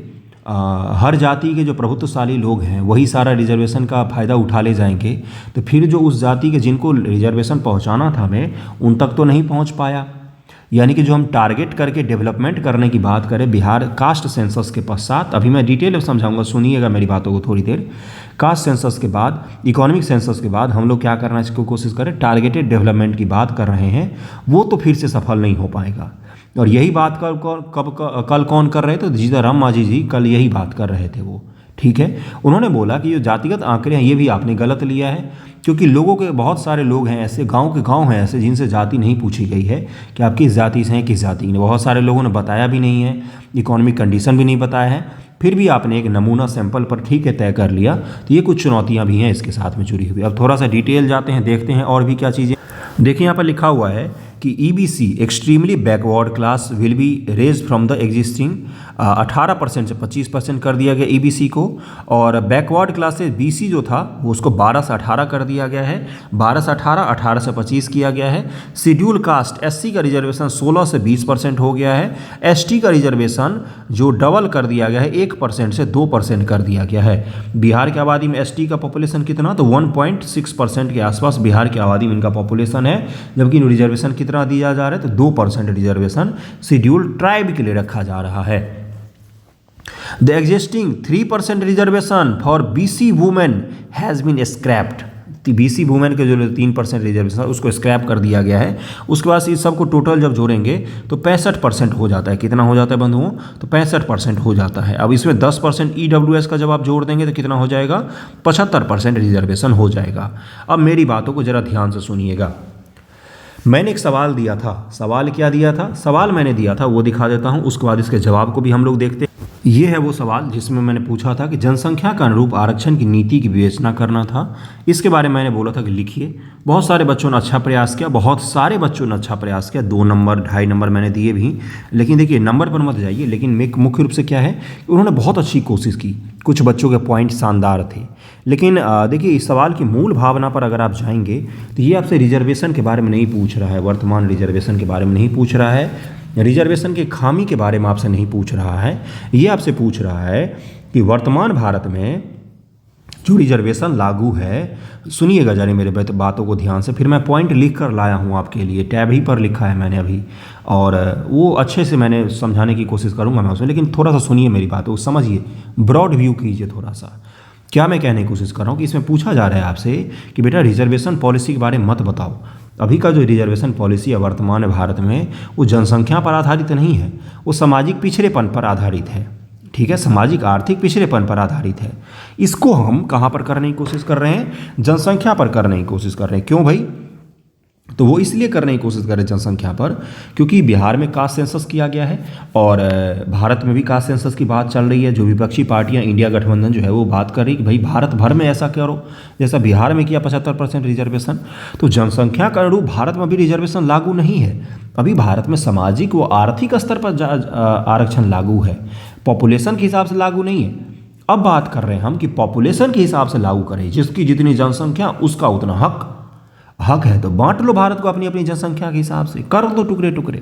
हर जाति के जो प्रभुत्वशाली लोग हैं वही सारा रिजर्वेशन का फ़ायदा उठा ले जाएंगे, तो फिर जो उस जाति के जिनको रिजर्वेशन पहुंचाना था हमें, उन तक तो नहीं पहुंच पाया। यानी कि जो हम टारगेट करके डेवलपमेंट करने की बात करें बिहार कास्ट सेंसस के पश्चात, अभी मैं डिटेल में समझाऊंगा, सुनिएगा मेरी बातों को थोड़ी देर। कास्ट सेंसस के बाद, इकोनॉमिक सेंसस के बाद हम लोग क्या करना इसको कोशिश करें, टारगेटेड डेवलपमेंट की बात कर रहे हैं, वो तो फिर से सफल नहीं हो पाएगा। और यही बात कल कौन कर रहे थे, जीतन राम मांझी जी कल यही बात कर रहे थे वो, ठीक है। उन्होंने बोला कि जो जातिगत आंकड़े हैं ये भी आपने गलत लिया है, क्योंकि लोगों के बहुत सारे लोग हैं ऐसे, गांव के गांव हैं ऐसे जिनसे जाति नहीं पूछी गई है कि आप किस जाति से हैं, किस जाति की। बहुत सारे लोगों ने बताया भी नहीं है, इकोनॉमिक कंडीशन भी नहीं बताया है, फिर भी आपने एक नमूना सैंपल पर ठीक है तय कर लिया। तो ये कुछ चुनौतियाँ भी हैं इसके साथ में जुड़ी हुई। अब थोड़ा सा डिटेल जाते हैं, देखते हैं और भी क्या चीज़ें। देखिए यहाँ पर लिखा हुआ है कि EBC extremely backward class will be raise from the existing 18% से 25% कर दिया गया ईबीसी को, और बैकवर्ड क्लास से बीसी जो था वो उसको 12 से 18 कर दिया गया है, 12 से 18, 18 से 25 किया गया है। शेड्यूल कास्ट एससी का रिजर्वेशन 16 से 20% हो गया है। एसटी का रिजर्वेशन जो डबल कर दिया गया है 1% से 2% कर दिया गया है। बिहार की आबादी में एसटी का पॉपुलेशन कितना, तो 1.6% के आसपास बिहार की आबादी में इनका पॉपुलेशन है, जबकि रिजर्वेशन कितना दिया जा रहा है, तो 2% रिजर्वेशन शेड्यूल ट्राइब के लिए रखा जा रहा है। The existing 3% reservation for BC women has been scrapped. BC women के जो 3% रिजर्वेशन उसको स्क्रैप कर दिया गया है। उसके बाद इस सबको टोटल जब जोड़ेंगे तो 65% हो जाता है। कितना हो जाता है बंधुओं, तो 65% हो जाता है। अब इसमें 10% ईडब्ल्यूएस का जब आप जोड़ देंगे तो कितना हो जाएगा, 75% रिजर्वेशन हो जाएगा। अब मेरी बातों को ज़रा ध्यान से सुनिएगा। मैंने एक सवाल दिया था, सवाल क्या दिया था, सवाल मैंने दिया था वो दिखा देता हूँ, उसके बाद इसके जवाब को भी हम लोग देखते हैं। ये है वो सवाल जिसमें मैंने पूछा था कि जनसंख्या के अनुरूप आरक्षण की नीति की विवेचना करना था। इसके बारे में मैंने बोला था कि लिखिए। बहुत सारे बच्चों ने अच्छा प्रयास किया, बहुत सारे बच्चों ने अच्छा प्रयास किया। 2 नंबर 2.5 नंबर मैंने दिए भी, लेकिन देखिए नंबर पर मत जाइए, लेकिन मुख्य रूप से क्या है, उन्होंने बहुत अच्छी कोशिश की। कुछ बच्चों के पॉइंट शानदार थे, लेकिन देखिए इस सवाल की मूल भावना पर अगर आप जाएंगे तो ये आपसे रिजर्वेशन के बारे में नहीं पूछ रहा है, वर्तमान रिजर्वेशन के बारे में नहीं पूछ रहा है, रिजर्वेशन के खामी के बारे में आपसे नहीं पूछ रहा है। ये आपसे पूछ रहा है कि वर्तमान भारत में जो रिजर्वेशन लागू है, सुनिएगा जरा मेरे बातों को ध्यान से, फिर मैं पॉइंट लिख कर लाया हूँ आपके लिए, टैब ही पर लिखा है मैंने अभी, और वो अच्छे से मैंने समझाने की कोशिश करूँगा मैं उसमें, लेकिन थोड़ा सा सुनिए मेरी बातों को, समझिए, ब्रॉड व्यू कीजिए थोड़ा सा। क्या मैं कहने की कोशिश कर रहा हूँ कि इसमें पूछा जा रहा है आपसे कि बेटा रिजर्वेशन पॉलिसी के बारे में मत बताओ। अभी का जो रिजर्वेशन पॉलिसी है वर्तमान भारत में, वो जनसंख्या पर आधारित नहीं है, वो सामाजिक पिछड़ेपन पर आधारित है। ठीक है, सामाजिक आर्थिक पिछड़ेपन पर आधारित है। इसको हम कहाँ पर करने की कोशिश कर रहे हैं, जनसंख्या पर करने की कोशिश कर रहे हैं। क्यों भाई, तो वो इसलिए करने की कोशिश कर रहे हैं जनसंख्या पर, क्योंकि बिहार में कास्ट सेंसस किया गया है और भारत में भी कास्ट सेंसस की बात चल रही है। जो विपक्षी पार्टियां, इंडिया गठबंधन जो है वो बात कर रही है कि भाई भारत भर में ऐसा करो जैसा बिहार में किया 75% रिजर्वेशन। तो जनसंख्या के अनुरूप भारत में भी रिजर्वेशन लागू नहीं है। अभी भारत में सामाजिक व आर्थिक स्तर पर आरक्षण लागू है, पॉपुलेशन के हिसाब से लागू नहीं है। अब बात कर रहे हैं हम कि पॉपुलेशन के हिसाब से लागू करें, जिसकी जितनी जनसंख्या उसका उतना हक है, तो बांट लो भारत को अपनी अपनी जनसंख्या के हिसाब से, कर दो टुकड़े टुकड़े।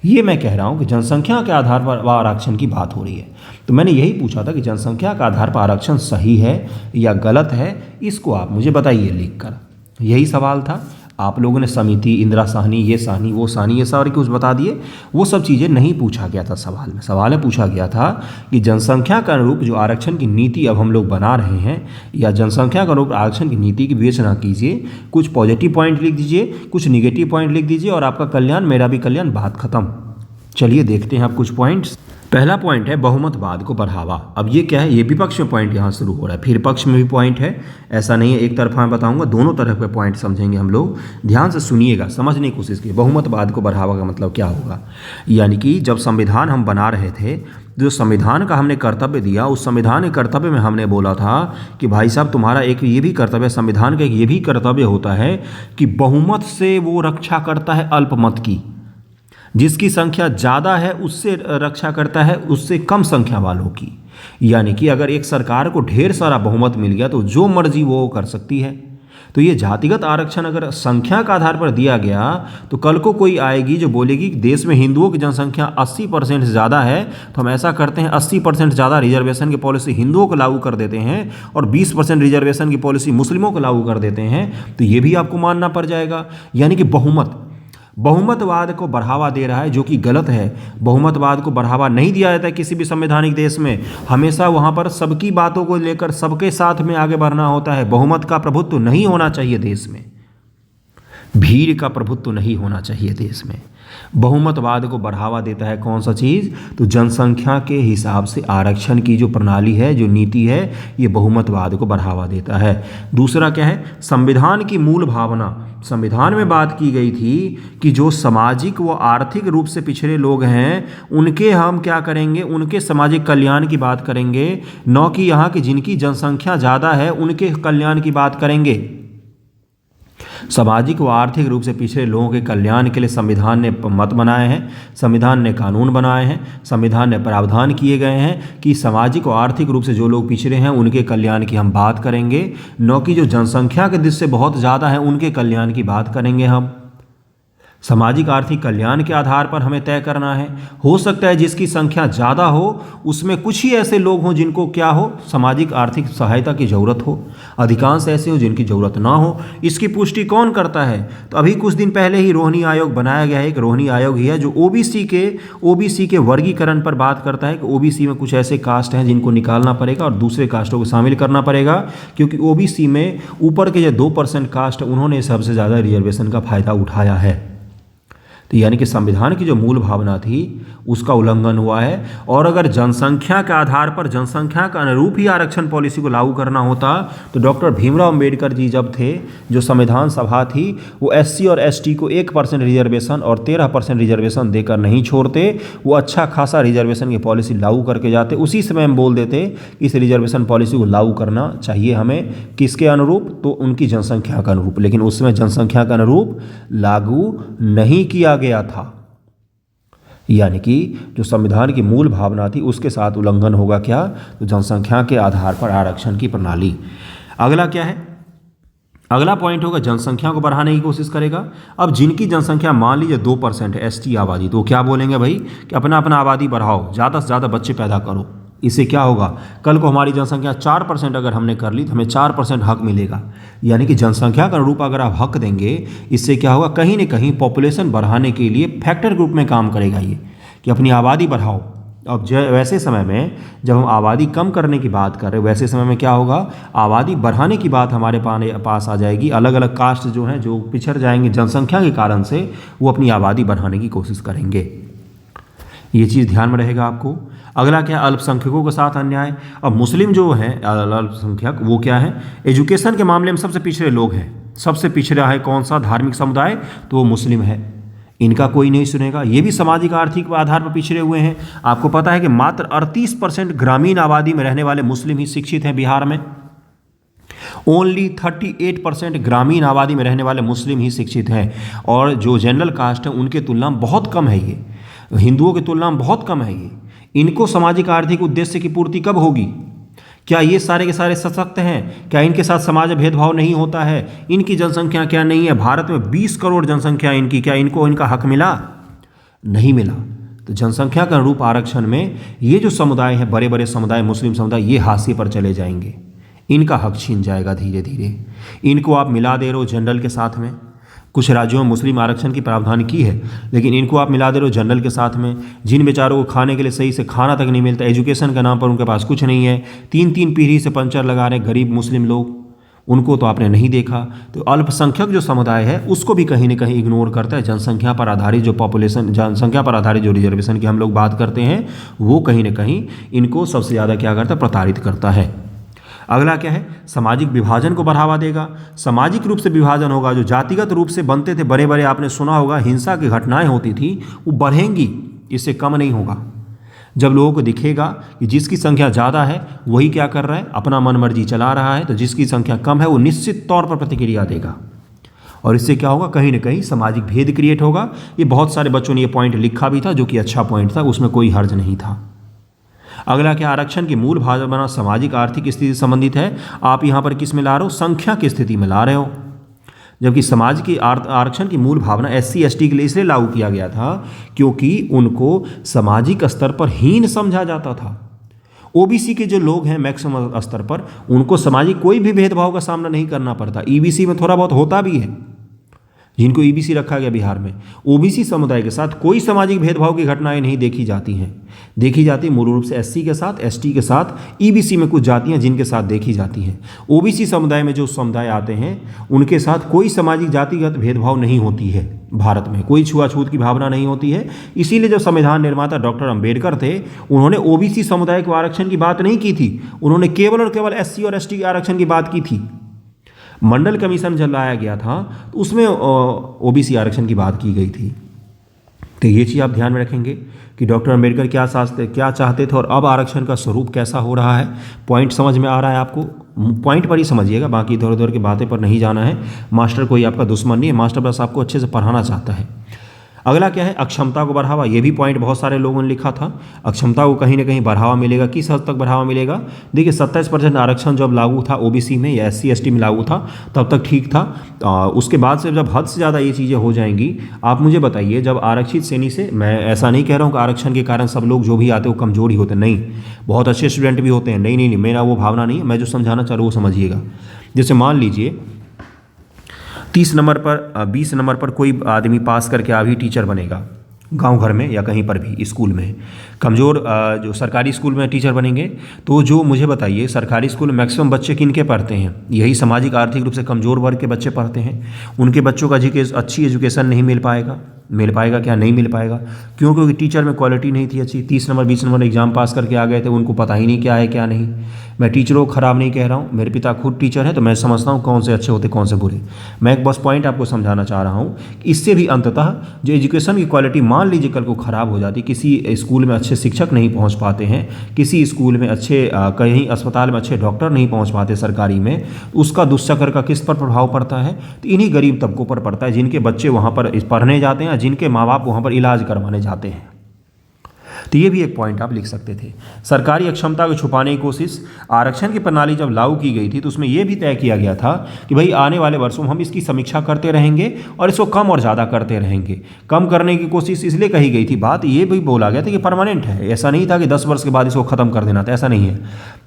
ये मैं कह रहा हूँ कि जनसंख्या के आधार पर आरक्षण की बात हो रही है। तो मैंने यही पूछा था कि जनसंख्या के आधार पर आरक्षण सही है या गलत है, इसको आप मुझे बताइए लिख कर। यही सवाल था। आप लोगों ने समिति, इंदिरा साहनी, ये साहनी, वो साहनी, ये सारे कुछ बता दिए। वो सब चीज़ें नहीं पूछा गया था सवाल में। सवाल में पूछा गया था कि जनसंख्या के अनुरूप जो आरक्षण की नीति अब हम लोग बना रहे हैं, या जनसंख्या के अनुरूप आरक्षण की नीति की विवेचना कीजिए। कुछ पॉजिटिव पॉइंट लिख दीजिए, कुछ निगेटिव पॉइंट लिख दीजिए, और आपका कल्याण मेरा भी कल्याण, बात खत्म। चलिए देखते हैं आप कुछ पॉइंट्स। पहला पॉइंट है बहुमतवाद को बढ़ावा। अब ये क्या है, ये विपक्ष में पॉइंट यहाँ शुरू हो रहा है, फिर पक्ष में भी पॉइंट है। ऐसा नहीं है एक तरफा मैं बताऊंगा, दोनों तरफ के पॉइंट समझेंगे हम लोग। ध्यान से सुनिएगा, समझने की कोशिश कीजिए। बहुमतवाद को बढ़ावा का मतलब क्या होगा, यानी कि जब संविधान हम बना रहे थे, जो संविधान का हमने कर्तव्य दिया, उस संविधान के कर्तव्य में हमने बोला था कि भाई साहब तुम्हारा एक ये भी कर्तव्य, संविधान का एक ये भी कर्तव्य होता है कि बहुमत से वो रक्षा करता है अल्पमत की। जिसकी संख्या ज़्यादा है उससे रक्षा करता है उससे कम संख्या वालों की। यानी कि अगर एक सरकार को ढेर सारा बहुमत मिल गया तो जो मर्जी वो कर सकती है। तो ये जातिगत आरक्षण अगर संख्या के आधार पर दिया गया तो कल को कोई आएगी जो बोलेगी कि देश में हिंदुओं की जनसंख्या 80% से ज़्यादा है, तो हम ऐसा करते हैं 80% ज़्यादा रिजर्वेशन की पॉलिसी हिंदुओं को लागू कर देते हैं और 20% रिजर्वेशन की पॉलिसी मुस्लिमों को लागू कर देते हैं। तो ये भी आपको मानना पड़ जाएगा। यानी कि बहुमतवाद को बढ़ावा दे रहा है, जो कि गलत है। बहुमतवाद को बढ़ावा नहीं दिया जाता है किसी भी संवैधानिक देश में। हमेशा वहाँ पर सबकी बातों को लेकर सबके साथ में आगे बढ़ना होता है। बहुमत का प्रभुत्व नहीं होना चाहिए देश में। भीड़ का प्रभुत्व नहीं होना चाहिए देश में। बहुमतवाद को बढ़ावा देता है कौन सा चीज़? तो जनसंख्या के हिसाब से आरक्षण की जो प्रणाली है, जो नीति है, ये बहुमतवाद को बढ़ावा देता है। दूसरा क्या है? संविधान की मूल भावना। संविधान में बात की गई थी कि जो सामाजिक व आर्थिक रूप से पिछड़े लोग हैं उनके हम क्या करेंगे? उनके सामाजिक कल्याण की बात करेंगे, न कि यहाँ की जिनकी जनसंख्या ज़्यादा है उनके कल्याण की बात करेंगे। सामाजिक व आर्थिक रूप से पिछड़े लोगों के कल्याण के लिए संविधान ने मत बनाए हैं, संविधान ने कानून बनाए हैं, संविधान ने प्रावधान किए गए हैं कि सामाजिक व आर्थिक रूप से जो लोग पिछड़े हैं उनके कल्याण की हम बात करेंगे, न कि जो जनसंख्या के दृष्टि से बहुत ज़्यादा है उनके कल्याण की बात करेंगे। हम सामाजिक आर्थिक कल्याण के आधार पर हमें तय करना है। हो सकता है जिसकी संख्या ज़्यादा हो उसमें कुछ ही ऐसे लोग हों जिनको क्या हो? सामाजिक आर्थिक सहायता की ज़रूरत हो, अधिकांश ऐसे हो जिनकी ज़रूरत ना हो। इसकी पुष्टि कौन करता है? तो अभी कुछ दिन पहले ही रोहिणी आयोग बनाया गया है। एक रोहिणी आयोग ही है जो ओबीसी के वर्गीकरण पर बात करता है कि ओबीसी में कुछ ऐसे कास्ट हैं जिनको निकालना पड़ेगा और दूसरे कास्टों को शामिल करना पड़ेगा, क्योंकि ओबीसी में ऊपर के जो 2% कास्ट उन्होंने सबसे ज़्यादा रिजर्वेशन का फ़ायदा उठाया है। तो यानी कि संविधान की जो मूल भावना थी उसका उल्लंघन हुआ है। और अगर जनसंख्या के आधार पर, जनसंख्या के अनुरूप ही आरक्षण पॉलिसी को लागू करना होता तो डॉक्टर भीमराव अंबेडकर जी जब थे, जो संविधान सभा थी, वो एससी और एसटी को 1% रिजर्वेशन और 13% रिजर्वेशन देकर नहीं छोड़ते। वो अच्छा खासा रिजर्वेशन की पॉलिसी लागू करके जाते। उसी समय हम बोल देते कि इस रिजर्वेशन पॉलिसी को लागू करना चाहिए हमें, किसके अनुरूप? तो उनकी जनसंख्या के अनुरूप। लेकिन उस समय जनसंख्या के अनुरूप लागू नहीं किया गया था। यानी कि जो संविधान की मूल भावना थी उसके साथ उल्लंघन होगा। क्या? तो जनसंख्या के आधार पर आरक्षण की प्रणाली। अगला क्या है? अगला पॉइंट होगा जनसंख्या को बढ़ाने की कोशिश करेगा। अब जिनकी जनसंख्या मान लीजिए 2% है, एसटी आबादी, तो क्या बोलेंगे भाई कि अपना अपना आबादी बढ़ाओ, ज़्यादा से ज़्यादा बच्चे पैदा करो। इससे क्या होगा? कल को हमारी जनसंख्या 4% अगर हमने कर ली तो हमें 4% हक मिलेगा। यानी कि जनसंख्या का अनुरूप अगर आप हक देंगे, इससे क्या होगा? कहीं ना कहीं पॉपुलेशन बढ़ाने के लिए फैक्टर ग्रुप में काम करेगा ये, कि अपनी आबादी बढ़ाओ। अब वैसे समय में जब हम आबादी कम करने की बात कर रहे हैं, वैसे समय में क्या होगा? आबादी बढ़ाने की बात हमारे पास आ जाएगी। अलग अलग कास्ट जो हैं, जो पिछड़ जाएंगे जनसंख्या के कारण से, वो अपनी आबादी बढ़ाने की कोशिश करेंगे। ये चीज़ ध्यान में रहेगा आपको। अगला क्या? अल्पसंख्यकों के साथ अन्याय। अब मुस्लिम जो हैं अल्पसंख्यक, वो क्या है? एजुकेशन के मामले में सबसे पिछड़े लोग हैं। सबसे पिछड़ा है कौन सा धार्मिक समुदाय? तो वो मुस्लिम है। इनका कोई नहीं सुनेगा। ये भी सामाजिक आर्थिक आधार पर पिछड़े हुए हैं। आपको पता है कि मात्र 38% ग्रामीण आबादी में रहने वाले मुस्लिम ही शिक्षित हैं बिहार में। ओनली 38% ग्रामीण आबादी में रहने वाले मुस्लिम ही शिक्षित हैं। और जो जनरल कास्ट है उनके तुलना में बहुत कम है, ये हिंदुओं की तुलना में बहुत कम है। ये इनको सामाजिक आर्थिक उद्देश्य की पूर्ति कब होगी? क्या ये सारे के सारे सशक्त हैं? क्या इनके साथ समाज में भेदभाव नहीं होता है? इनकी जनसंख्या क्या नहीं है? भारत में 20 करोड़ जनसंख्या इनकी, क्या इनको इनका हक मिला? नहीं मिला। तो जनसंख्या के अनुरूप आरक्षण में ये जो समुदाय है, बड़े बड़े समुदाय, मुस्लिम समुदाय, ये हाशिए पर चले जाएंगे। इनका हक छीन जाएगा धीरे धीरे। इनको आप मिला दे रहे हो जनरल के साथ में। कुछ राज्यों में मुस्लिम आरक्षण की प्रावधान की है, लेकिन इनको आप मिला दे रहे हो जनरल के साथ में। जिन बेचारों को खाने के लिए सही से खाना तक नहीं मिलता, एजुकेशन के नाम पर उनके पास कुछ नहीं है, 3-3 पीढ़ी से पंचर लगा रहे गरीब मुस्लिम लोग, उनको तो आपने नहीं देखा। तो अल्पसंख्यक जो समुदाय है उसको भी कहीं ना कहीं इग्नोर करता है। जनसंख्या पर आधारित जो पॉपुलेशन, जनसंख्या पर आधारित जो रिजर्वेशन की हम लोग बात करते हैं, वो कहीं ना कहीं इनको सबसे ज़्यादा क्या करता है? प्रताड़ित करता है। अगला क्या है? सामाजिक विभाजन को बढ़ावा देगा। सामाजिक रूप से विभाजन होगा। जो जातिगत रूप से बनते थे बड़े बड़े, आपने सुना होगा हिंसा की घटनाएं होती थी, वो बढ़ेंगी, इससे कम नहीं होगा। जब लोगों को दिखेगा कि जिसकी संख्या ज़्यादा है वही क्या कर रहा है? अपना मन मर्जी चला रहा है, तो जिसकी संख्या कम है वो निश्चित तौर पर प्रतिक्रिया देगा। और इससे क्या होगा? कहीं ना कहीं सामाजिक भेद क्रिएट होगा। ये बहुत सारे बच्चों ने ये पॉइंट लिखा भी था, जो कि अच्छा पॉइंट था, उसमें कोई हर्ज नहीं था। अगला क्या? आरक्षण की मूल भावना सामाजिक आर्थिक स्थिति से संबंधित है। आप यहाँ पर किस में ला रहे हो? संख्या की स्थिति में ला रहे हो। जबकि समाज की आरक्षण की मूल भावना एससी एसटी के लिए इसलिए लागू किया गया था क्योंकि उनको सामाजिक स्तर पर हीन समझा जाता था। ओबीसी के जो लोग हैं मैक्सिमम स्तर पर, उनको सामाजिक कोई भी भेदभाव का सामना नहीं करना पड़ता। ईबीसी में थोड़ा बहुत होता भी है, जिनको ईबीसी रखा गया बिहार में, ओबीसी समुदाय के साथ कोई सामाजिक भेदभाव की घटनाएं नहीं देखी जाती हैं। देखी जाती है मूल रूप से एससी के साथ, एसटी के साथ, ईबीसी में कुछ जातियां जिनके साथ देखी जाती हैं। ओबीसी समुदाय में जो समुदाय आते हैं उनके साथ कोई सामाजिक जातिगत भेदभाव नहीं होती है। भारत में कोई छुआछूत की भावना नहीं होती है। इसीलिए जब संविधान निर्माता डॉक्टर अंबेडकर थे, उन्होंने ओबीसी समुदाय के आरक्षण की बात नहीं की थी, उन्होंने केवल और केवल एससी और एसटी के आरक्षण की बात की थी। मंडल कमीशन जब लाया गया था तो उसमें ओबीसी आरक्षण की बात की गई थी। तो ये चीज़ आप ध्यान में रखेंगे कि डॉक्टर अंबेडकर क्या चाहते थे और अब आरक्षण का स्वरूप कैसा हो रहा है। पॉइंट समझ में आ रहा है आपको? पॉइंट पर ही समझिएगा, बाकी इधर उधर की बातें पर नहीं जाना है। मास्टर कोई आपका दुश्मन नहीं है, मास्टर बस आपको अच्छे से पढ़ाना चाहता है। अगला क्या है? अक्षमता को बढ़ावा। ये भी पॉइंट बहुत सारे लोगों ने लिखा था। अक्षमता को कहीं ना कहीं बढ़ावा मिलेगा। किस हद तक बढ़ावा मिलेगा? देखिए 27% आरक्षण जब लागू था ओबीसी में या एससी एसटी में लागू था तब तक ठीक था। उसके बाद से जब हद से ज़्यादा ये चीज़ें हो जाएंगी, आप मुझे बताइए, जब आरक्षित श्रेणी से, मैं ऐसा नहीं कह रहा हूँ कि आरक्षण के कारण सब लोग जो भी आते हैं वो कमज़ोर ही होते हैं, नहीं, बहुत अच्छे स्टूडेंट भी होते हैं, नहीं, मेरा वो भावना नहीं है। मैं जो समझाना चाह रहा हूँ वो समझिएगा। जैसे मान लीजिए 30 नंबर पर 20 नंबर पर कोई आदमी पास करके अभी टीचर बनेगा, गांव घर में या कहीं पर भी स्कूल में। कमज़ोर जो सरकारी स्कूल में टीचर बनेंगे, तो जो मुझे बताइए सरकारी स्कूल में मैक्सिमम बच्चे किनके पढ़ते हैं? यही सामाजिक आर्थिक रूप से कमज़ोर वर्ग के बच्चे पढ़ते हैं। उनके बच्चों का अच्छी एजुकेशन नहीं मिल पाएगा क्या? नहीं मिल पाएगा। क्यों? क्योंकि टीचर में क्वालिटी नहीं थी अच्छी। 30 नंबर 20 नंबर एग्जाम पास करके आ गए थे, उनको पता ही नहीं क्या है क्या नहीं। मैं टीचरों को ख़राब नहीं कह रहा हूँ, मेरे पिता खुद टीचर हैं, तो मैं समझता हूँ कौन से अच्छे होते कौन से बुरे। मैं एक बस पॉइंट आपको समझाना चाह रहा हूँ। इससे भी अंततः जो एजुकेशन की क्वालिटी मान लीजिए कल को ख़राब हो जाती, किसी स्कूल में अच्छे शिक्षक नहीं पहुँच पाते हैं, किसी स्कूल में अच्छे कहीं अस्पताल में अच्छे डॉक्टर नहीं पहुँच पाते सरकारी में, उसका दुष्चक्र का किस पर प्रभाव पड़ता है? तो इन्हीं गरीब तबकों पर पड़ता है, जिनके बच्चे वहाँ पर पढ़ने जाते हैं, जिनके माँ बाप वहाँ पर इलाज करवाने जाते हैं। तो ये भी एक पॉइंट आप लिख सकते थे। सरकारी अक्षमता को छुपाने की कोशिश। आरक्षण की प्रणाली जब लागू की गई थी तो उसमें यह भी तय किया गया था कि भाई आने वाले वर्षों में हम इसकी समीक्षा करते रहेंगे और इसको कम और ज़्यादा करते रहेंगे। कम करने की कोशिश इसलिए कही गई थी, बात ये भी बोला गया था कि परमानेंट है, ऐसा नहीं था कि 10 वर्ष के बाद इसको ख़त्म कर देना था, ऐसा नहीं है।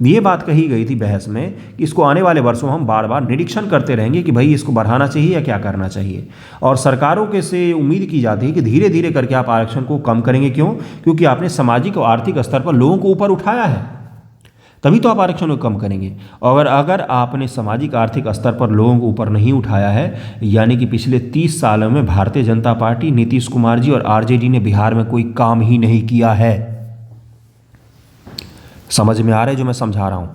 ये बात कही गई थी बहस में कि इसको आने वाले वर्षों में हम बार बार निरीक्षण करते रहेंगे कि भाई इसको बढ़ाना चाहिए या क्या करना चाहिए। और सरकारों के से उम्मीद की जाती है कि धीरे धीरे करके आप आरक्षण को कम करेंगे। क्यों? क्योंकि आपने सामाजिक और आर्थिक स्तर पर लोगों को ऊपर उठाया है, तभी तो आप आरक्षण को कम करेंगे। और अगर आपने सामाजिक आर्थिक स्तर पर लोगों को ऊपर नहीं उठाया है, यानी कि पिछले 30 सालों में भारतीय जनता पार्टी, नीतीश कुमार जी और आरजेडी ने बिहार में कोई काम ही नहीं किया है। समझ में आ रहा है जो मैं समझा रहा हूं?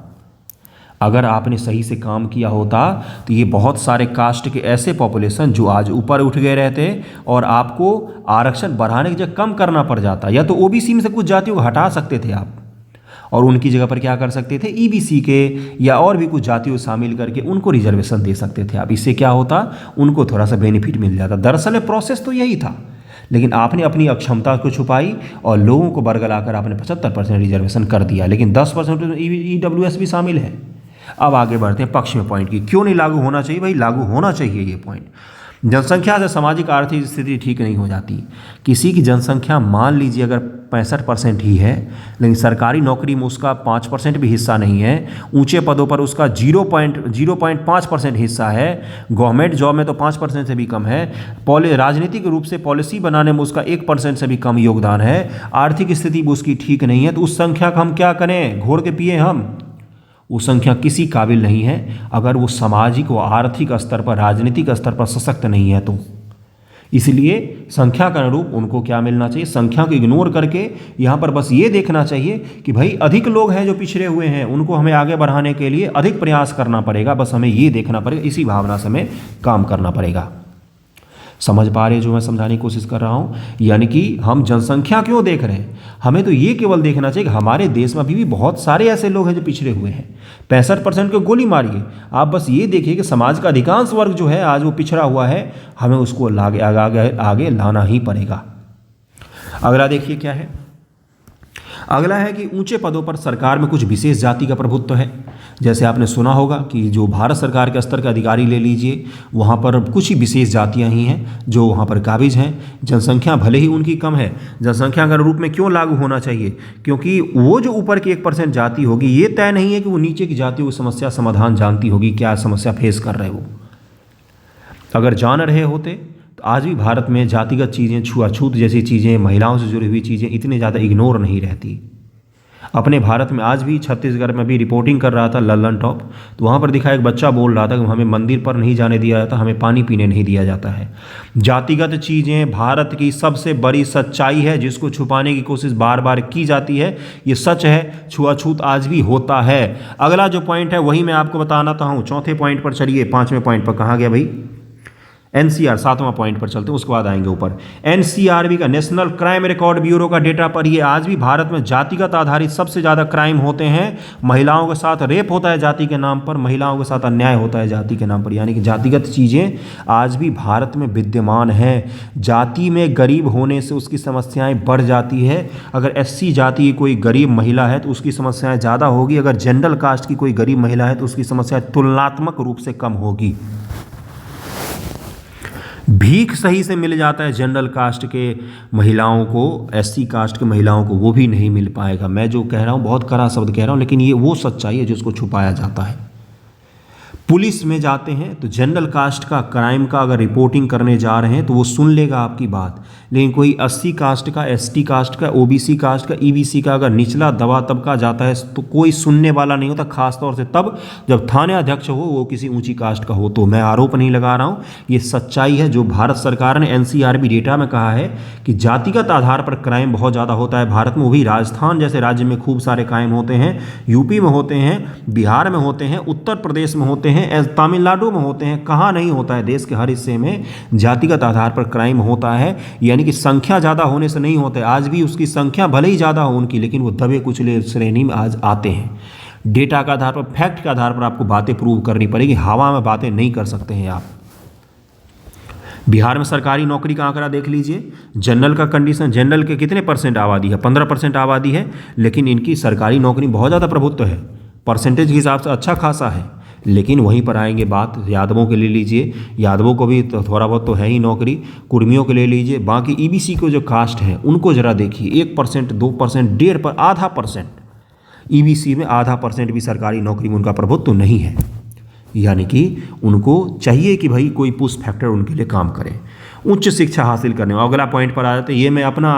अगर आपने सही से काम किया होता तो ये बहुत सारे कास्ट के ऐसे पॉपुलेशन जो आज ऊपर उठ गए रहते और आपको आरक्षण बढ़ाने की जगह कम करना पड़ जाता। या तो ओबीसी में से कुछ जातियों को हटा सकते थे आप और उनकी जगह पर क्या कर सकते थे, ईबीसी के या और भी कुछ जातियों को शामिल करके उनको रिजर्वेशन दे सकते थे आप। इससे क्या होता, उनको थोड़ा सा बेनिफिट मिल जाता। दरअसल प्रोसेस तो यही था, लेकिन आपने अपनी अक्षमता को छुपाई और लोगों को बरगलाकर आपने 75% रिजर्वेशन कर दिया, लेकिन 10% ईडब्ल्यूएस भी शामिल है। अब आगे बढ़ते हैं पक्ष में पॉइंट की। क्यों नहीं लागू होना चाहिए? भाई लागू होना चाहिए ये पॉइंट। जनसंख्या से सामाजिक आर्थिक स्थिति ठीक नहीं हो जाती। किसी की जनसंख्या मान लीजिए अगर 65% ही है, लेकिन सरकारी नौकरी में उसका 5% भी हिस्सा नहीं है, ऊंचे पदों पर उसका 0.5% हिस्सा है, गवर्नमेंट जॉब में तो 5% से भी कम है, राजनीतिक रूप से पॉलिसी बनाने में उसका 1% से भी कम योगदान है, आर्थिक स्थिति भी उसकी ठीक नहीं है, तो उस संख्या का हम क्या करें? घोड़ के पिए हम? वो संख्या किसी काबिल नहीं है अगर वो सामाजिक व आर्थिक स्तर पर, राजनीतिक स्तर पर सशक्त नहीं है तो। इसलिए संख्या के अनुरूप उनको क्या मिलना चाहिए? संख्या को इग्नोर करके यहाँ पर बस ये देखना चाहिए कि भाई अधिक लोग हैं जो पिछड़े हुए हैं, उनको हमें आगे बढ़ाने के लिए अधिक प्रयास करना पड़ेगा। बस हमें ये देखना पड़ेगा, इसी भावना से हमें काम करना पड़ेगा। समझ पा रहे जो मैं समझाने की कोशिश कर रहा हूँ? यानी कि हम जनसंख्या क्यों देख रहे हैं, हमें तो ये केवल देखना चाहिए कि हमारे देश में अभी भी बहुत सारे ऐसे लोग हैं जो पिछड़े हुए हैं। 65% को गोली मारिए, आप बस ये देखिए कि समाज का अधिकांश वर्ग जो है आज वो पिछड़ा हुआ है, हमें उसको आगे लाना ही पड़ेगा। अगला देखिए क्या है। अगला है कि ऊंचे पदों पर सरकार में कुछ विशेष जाति का प्रभुत्व है। जैसे आपने सुना होगा कि जो भारत सरकार के स्तर के अधिकारी ले लीजिए, वहाँ पर कुछ ही विशेष जातियाँ ही हैं जो वहाँ पर काबिज हैं। जनसंख्या भले ही उनकी कम है, जनसंख्या के रूप में क्यों लागू होना चाहिए? क्योंकि वो जो ऊपर की 1% जाति होगी, ये तय नहीं है कि वो नीचे की जातियों की समस्या समाधान जानती होगी, क्या समस्या फेस कर रहे हो। अगर जान रहे होते तो आज भी भारत में जातिगत चीज़ें, छुआछूत जैसी चीज़ें, महिलाओं से जुड़ी हुई चीज़ें इतनी ज़्यादा इग्नोर नहीं रहती। अपने भारत में आज भी, छत्तीसगढ़ में भी रिपोर्टिंग कर रहा था लल्लन टॉप, तो वहाँ पर दिखा एक बच्चा बोल रहा था कि हमें मंदिर पर नहीं जाने दिया जाता, हमें पानी पीने नहीं दिया जाता है। जातिगत चीज़ें भारत की सबसे बड़ी सच्चाई है जिसको छुपाने की कोशिश बार बार की जाती है। ये सच है, छुआछूत आज भी होता है। अगला जो पॉइंट है वही मैं आपको बताना हूँ। चौथे पॉइंट पर चलिए, पाँचवें पॉइंट पर कहाँ गया भाई, एनसीआर, सातवां पॉइंट पर चलते हैं, उसके बाद आएंगे ऊपर। एनसीआरबी का, नेशनल क्राइम रिकॉर्ड ब्यूरो का डेटा पर ये आज भी भारत में जातिगत आधारित सबसे ज़्यादा क्राइम होते हैं। महिलाओं के साथ रेप होता है जाति के नाम पर, महिलाओं के साथ अन्याय होता है जाति के नाम पर, यानी कि जातिगत चीज़ें आज भी भारत में विद्यमान हैं। जाति में गरीब होने से उसकी समस्याएं बढ़ जाती है। अगर एससी जाति की कोई गरीब महिला है तो उसकी समस्याएं ज़्यादा होगी, अगर जनरल कास्ट की कोई गरीब महिला है तो उसकी समस्या तुलनात्मक रूप से कम होगी। भीख सही से मिल जाता है जनरल कास्ट के महिलाओं को, एससी कास्ट के महिलाओं को वो भी नहीं मिल पाएगा। मैं जो कह रहा हूँ बहुत कड़ा शब्द कह रहा हूँ, लेकिन ये वो सच्चाई है जिसको छुपाया जाता है। पुलिस में जाते हैं तो जनरल कास्ट का क्राइम का अगर रिपोर्टिंग करने जा रहे हैं तो वो सुन लेगा आपकी बात, लेकिन कोई 80 कास्ट का, एसटी कास्ट का, ओबीसी कास्ट का, ईबीसी का अगर निचला दबा तबका जाता है तो कोई सुनने वाला नहीं होता, खासतौर से तब जब थाने अध्यक्ष हो वो किसी ऊंची कास्ट का हो। तो मैं आरोप नहीं लगा रहा हूँ, ये सच्चाई है जो भारत सरकार ने एनसीआरबी डेटा में कहा है कि जातिगत आधार पर क्राइम बहुत ज़्यादा होता है भारत में। वो भी राजस्थान जैसे राज्य में खूब सारे क्राइम होते हैं, यूपी में होते हैं, बिहार में होते हैं, उत्तर प्रदेश में होते हैं, तमिलनाडु में होते हैं। कहाँ नहीं होता है, देश के हर हिस्से में जातिगत आधार पर क्राइम होता है। यानी कि संख्या ज़्यादा होने से नहीं होता है, आज भी उसकी संख्या भले ही ज़्यादा हो उनकी, लेकिन वो दबे कुचले श्रेणी में आज आते हैं। डेटा के आधार पर, फैक्ट के आधार पर आपको बातें प्रूव करनी पड़ेगी, हवा में बातें नहीं कर सकते हैं आप। बिहार में सरकारी नौकरी का आंकड़ा देख लीजिए, जनरल का कंडीशन, जनरल के कितने परसेंट आबादी है, 15% आबादी है, लेकिन इनकी सरकारी नौकरी बहुत ज़्यादा प्रभुत्व है, परसेंटेज के हिसाब से अच्छा खासा है। लेकिन वहीं पर आएंगे बात, यादवों के ले लीजिए, यादवों को भी तो थोड़ा बहुत तो है ही नौकरी, कुर्मियों के ले लीजिए, बाकी ईबीसी को जो कास्ट है उनको ज़रा देखिए, 1%, 2%, 1.5%, आधा परसेंट, ईबीसी में आधा परसेंट भी सरकारी नौकरी में उनका प्रभुत्व नहीं है। यानी कि उनको चाहिए कि भाई कोई पुश फैक्टर उनके लिए काम करे, उच्च शिक्षा हासिल करने में। अगला पॉइंट पर आ जाते हैं, ये मैं अपना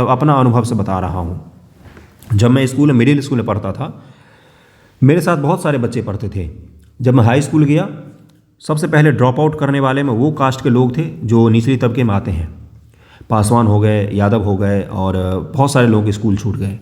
अपना अनुभव से बता रहा हूँ। जब मैं स्कूल में, मिडिल स्कूल में पढ़ता था, मेरे साथ बहुत सारे बच्चे पढ़ते थे। जब मैं हाई स्कूल गया, सबसे पहले ड्रॉप आउट करने वाले में वो कास्ट के लोग थे जो निचली तबके में आते हैं, पासवान हो गए, यादव हो गए, और बहुत सारे लोगों के स्कूल छूट गए।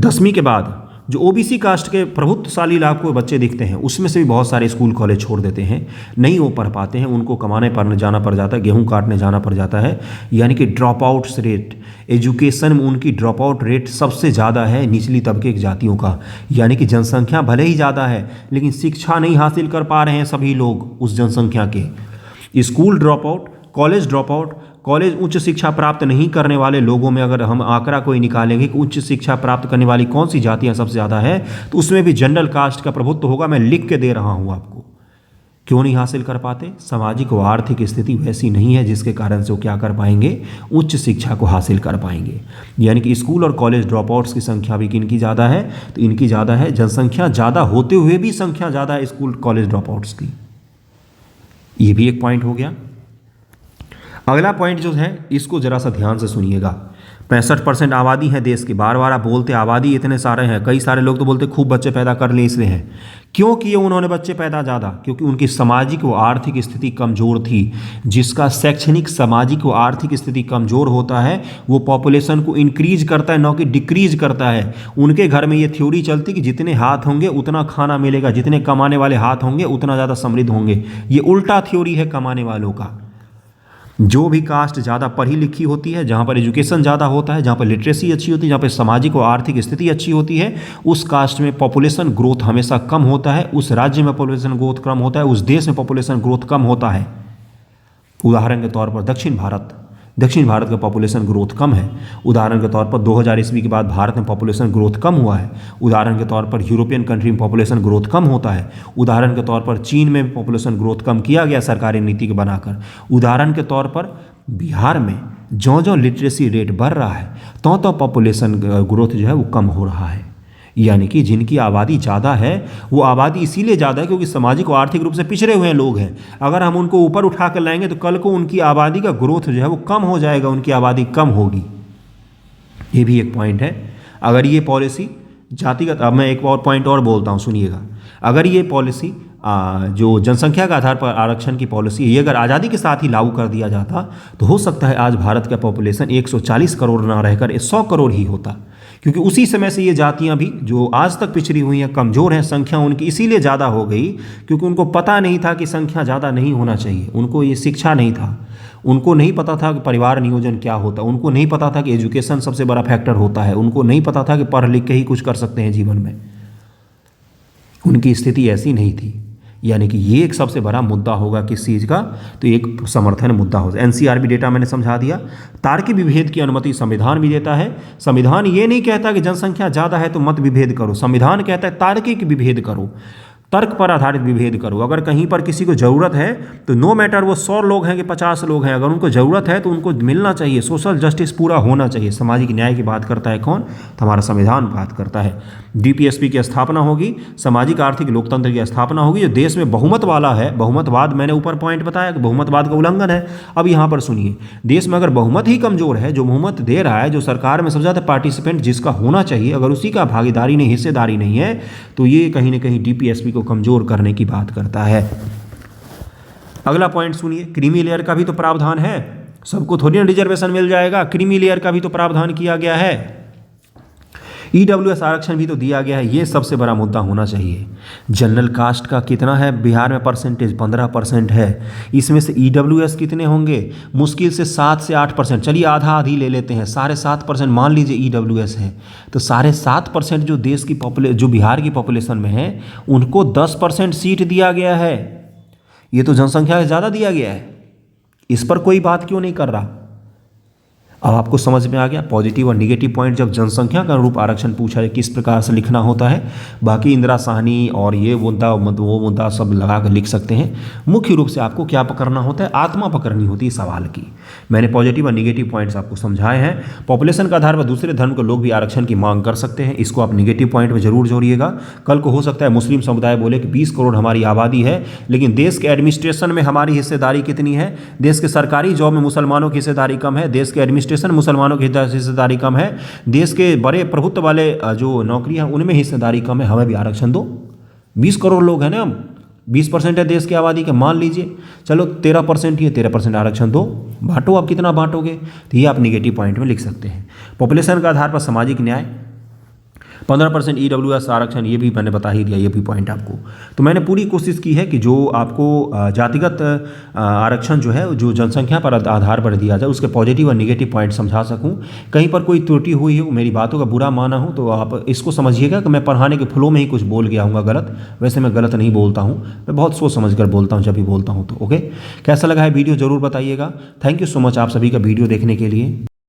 10वीं के बाद जो ओबीसी कास्ट के प्रभुत्वशाली लाभ को बच्चे दिखते हैं, उसमें से भी बहुत सारे स्कूल कॉलेज छोड़ देते हैं, नहीं वो पढ़ पाते हैं, उनको कमाने पर जाना पड़ जाता है, गेहूं काटने जाना पड़ जाता है। यानी कि ड्रॉप आउट्स रेट, एजुकेशन में उनकी ड्रॉप आउट रेट सबसे ज़्यादा है निचली तबके की जातियों का। यानी कि जनसंख्या भले ही ज़्यादा है, लेकिन शिक्षा नहीं हासिल कर पा रहे हैं सभी लोग उस जनसंख्या के। School drop out, college drop out, college उच्च शिक्षा प्राप्त नहीं करने वाले लोगों में अगर हम आंकड़ा कोई निकालेंगे कि उच्च शिक्षा प्राप्त करने वाली कौन सी जातियां सबसे ज़्यादा है, तो उसमें भी जनरल कास्ट का प्रभुत्व होगा। मैं लिख के दे रहा हूं आपको। क्यों नहीं हासिल कर पाते? सामाजिक व आर्थिक स्थिति वैसी नहीं है जिसके कारण से वो क्या कर पाएंगे, उच्च शिक्षा को हासिल कर पाएंगे। यानी कि स्कूल और कॉलेज ड्रॉप आउट्स की संख्या भी किनकी ज़्यादा है, तो इनकी ज़्यादा है। जनसंख्या ज़्यादा होते हुए भी संख्या ज़्यादा है स्कूल कॉलेज ड्रॉप आउट्स की। ये भी एक पॉइंट हो गया। अगला पॉइंट जो है इसको जरा सा ध्यान से सुनिएगा। 65% आबादी है देश की। बार बार आप बोलते आबादी इतने सारे हैं, कई सारे लोग तो बोलते खूब बच्चे पैदा कर लिए इसलिए हैं। क्यों किए उन्होंने बच्चे पैदा ज़्यादा? क्योंकि उनकी सामाजिक व आर्थिक स्थिति कमज़ोर थी। जिसका शैक्षणिक, सामाजिक व आर्थिक स्थिति कमज़ोर होता है वो पॉपुलेशन को इंक्रीज करता है, न कि डिक्रीज करता है। उनके घर में ये थ्योरी चलती कि जितने हाथ होंगे उतना खाना मिलेगा, जितने कमाने वाले हाथ होंगे उतना ज़्यादा समृद्ध होंगे। ये उल्टा थ्योरी है कमाने वालों का। जो भी कास्ट ज़्यादा पढ़ी लिखी होती है, जहाँ पर एजुकेशन ज़्यादा होता है, जहाँ पर लिटरेसी अच्छी होती है, जहाँ पर सामाजिक और आर्थिक स्थिति अच्छी होती है, उस कास्ट में पॉपुलेशन ग्रोथ हमेशा कम होता है, उस राज्य में पॉपुलेशन ग्रोथ कम होता है, उस देश में पॉपुलेशन ग्रोथ कम होता है। उदाहरण के तौर पर दक्षिण भारत का पॉपुलेशन ग्रोथ कम है। उदाहरण के तौर पर 2000 ईस्वी के बाद भारत में पॉपुलेशन ग्रोथ कम हुआ है। उदाहरण के तौर पर यूरोपियन कंट्री में पॉपुलेशन ग्रोथ कम होता है। उदाहरण के तौर पर चीन में पॉपुलेशन ग्रोथ कम किया गया सरकारी नीति के बनाकर। उदाहरण के तौर पर बिहार में ज्यों ज्यों लिटरेसी रेट बढ़ रहा है त्यों त्यों पॉपुलेशन ग्रोथ जो है वो कम हो रहा है। यानी कि जिनकी आबादी ज़्यादा है वो आबादी इसीलिए ज़्यादा है क्योंकि सामाजिक और आर्थिक रूप से पिछड़े हुए लोग हैं। अगर हम उनको ऊपर उठा कर लाएंगे तो कल को उनकी आबादी का ग्रोथ जो है वो कम हो जाएगा, उनकी आबादी कम होगी। ये भी एक पॉइंट है। अगर ये पॉलिसी जातिगत, अब मैं एक और पॉइंट और बोलता हूँ, सुनिएगा। अगर ये पॉलिसी जो जनसंख्या के आधार पर आरक्षण की पॉलिसी है, ये अगर आज़ादी के साथ ही लागू कर दिया जाता तो हो सकता है आज भारत का पॉपुलेशन 140 करोड़ ना रहकर 100 करोड़ ही होता, क्योंकि उसी समय से ये जातियां भी जो आज तक पिछड़ी हुई हैं, कमज़ोर हैं, संख्या उनकी इसीलिए ज़्यादा हो गई क्योंकि उनको पता नहीं था कि संख्या ज़्यादा नहीं होना चाहिए। उनको ये शिक्षा नहीं था, उनको नहीं पता था कि परिवार नियोजन क्या होता, उनको नहीं पता था कि एजुकेशन सबसे बड़ा फैक्टर होता है, उनको नहीं पता था कि पढ़ लिख के ही कुछ कर सकते हैं जीवन में। उनकी स्थिति ऐसी नहीं थी। यानी कि ये एक सबसे बड़ा मुद्दा होगा किस चीज़ का, तो एक समर्थन मुद्दा होगा। एनसीआरबी डेटा मैंने समझा दिया। तार्किक विभेद की अनुमति संविधान भी देता है। संविधान ये नहीं कहता कि जनसंख्या ज़्यादा है तो मत विभेद करो, संविधान कहता है तार्किक विभेद करो, तर्क पर आधारित विभेद करो। अगर कहीं पर किसी को ज़रूरत है तो नो मैटर वो 100 लोग हैं कि 50 लोग हैं, अगर उनको ज़रूरत है तो उनको मिलना चाहिए, सोशल जस्टिस पूरा होना चाहिए। सामाजिक न्याय की बात करता है कौन, तो हमारा संविधान बात करता है। डीपीएसपी की स्थापना होगी, सामाजिक आर्थिक लोकतंत्र की स्थापना होगी। जो देश में बहुमत वाला है, बहुमतवाद मैंने ऊपर पॉइंट बताया कि बहुमतवाद का उल्लंघन है। अब यहाँ पर सुनिए, देश में अगर बहुमत ही कमज़ोर है, जो बहुमत दे रहा है, जो सरकार में सबसे ज़्यादा पार्टिसिपेंट जिसका होना चाहिए, अगर उसी का भागीदारी नहीं, हिस्सेदारी नहीं है, तो ये कहीं ना कहीं डीपीएसपी को कमज़ोर करने की बात करता है। अगला पॉइंट सुनिए, क्रीमी लेयर का भी तो प्रावधान है, सबको थोड़ी ना रिजर्वेशन मिल जाएगा, क्रीमी लेयर का भी तो प्रावधान किया गया है। ईडब्ल्यूएस आरक्षण भी तो दिया गया है, ये सबसे बड़ा मुद्दा होना चाहिए। जनरल कास्ट का कितना है बिहार में परसेंटेज, 15% है। इसमें से ईडब्ल्यूएस कितने होंगे, मुश्किल से 7 से 8%, चलिए आधा आधी ले लेते हैं, 7.5% मान लीजिए ईडब्ल्यूएस है, तो 7.5% जो देश की जो बिहार की पॉपुलेशन में है उनको 10% सीट दिया गया है। ये तो जनसंख्या से ज़्यादा दिया गया है, इस पर कोई बात क्यों नहीं कर रहा। अब आपको समझ में आ गया पॉजिटिव और निगेटिव पॉइंट। जब जनसंख्या का अनुरूप आरक्षण पूछा है किस प्रकार से लिखना होता है, बाकी इंदिरा साहनी और ये मुद्दा वो मुद्दा सब लगा कर लिख सकते हैं। मुख्य रूप से आपको क्या पकड़ना होता है, आत्मा पकड़नी होती है सवाल की। मैंने पॉजिटिव और निगेटिव पॉइंट्स आपको समझाए हैं। पॉपुलेशन के आधार पर दूसरे धर्म के लोग भी आरक्षण की मांग कर सकते हैं, इसको आप निगेटिव पॉइंट में जरूर जोड़िएगा। कल को हो सकता है मुस्लिम समुदाय बोले कि 20 करोड़ हमारी आबादी है, लेकिन देश के एडमिनिस्ट्रेशन में हमारी हिस्सेदारी कितनी है, देश के सरकारी जॉब में मुसलमानों की हिस्सेदारी कम है, देश के एडमिनिस्ट्रेशन मुसलमानों की हिस्सेदारी कम है, देश के बड़े प्रभुत्व वाले जो नौकरियां उनमें हिस्सेदारी कम है, हमें भी आरक्षण दो। 20 करोड़ लोग हैं ना, हम 20% है देश की आबादी के, मान लीजिए चलो 13% ही है, 13% आरक्षण दो, बांटो। आप कितना बांटोगे, तो ये आप निगेटिव पॉइंट में लिख सकते हैं। पॉपुलेशन के आधार पर सामाजिक न्याय, 15% ईडब्ल्यूएस आरक्षण, ये भी मैंने बता ही दिया, ये भी पॉइंट आपको। तो मैंने पूरी कोशिश की है कि जो आपको जातिगत आरक्षण जो है, जो जनसंख्या पर आधार पर दिया जाए, उसके पॉजिटिव और निगेटिव पॉइंट समझा सकूं। कहीं पर कोई त्रुटि हुई हो, मेरी बातों का बुरा माना हो, तो आप इसको समझिएगा कि मैं पढ़ाने के फ्लो में ही कुछ बोल गया हूँ गलत। वैसे मैं गलत नहीं बोलता हूँ, मैं बहुत सोच समझ कर बोलता हूँ जब भी बोलता हूँ। तो ओके, कैसा लगा है वीडियो ज़रूर बताइएगा। थैंक यू सो मच आप सभी का वीडियो देखने के लिए।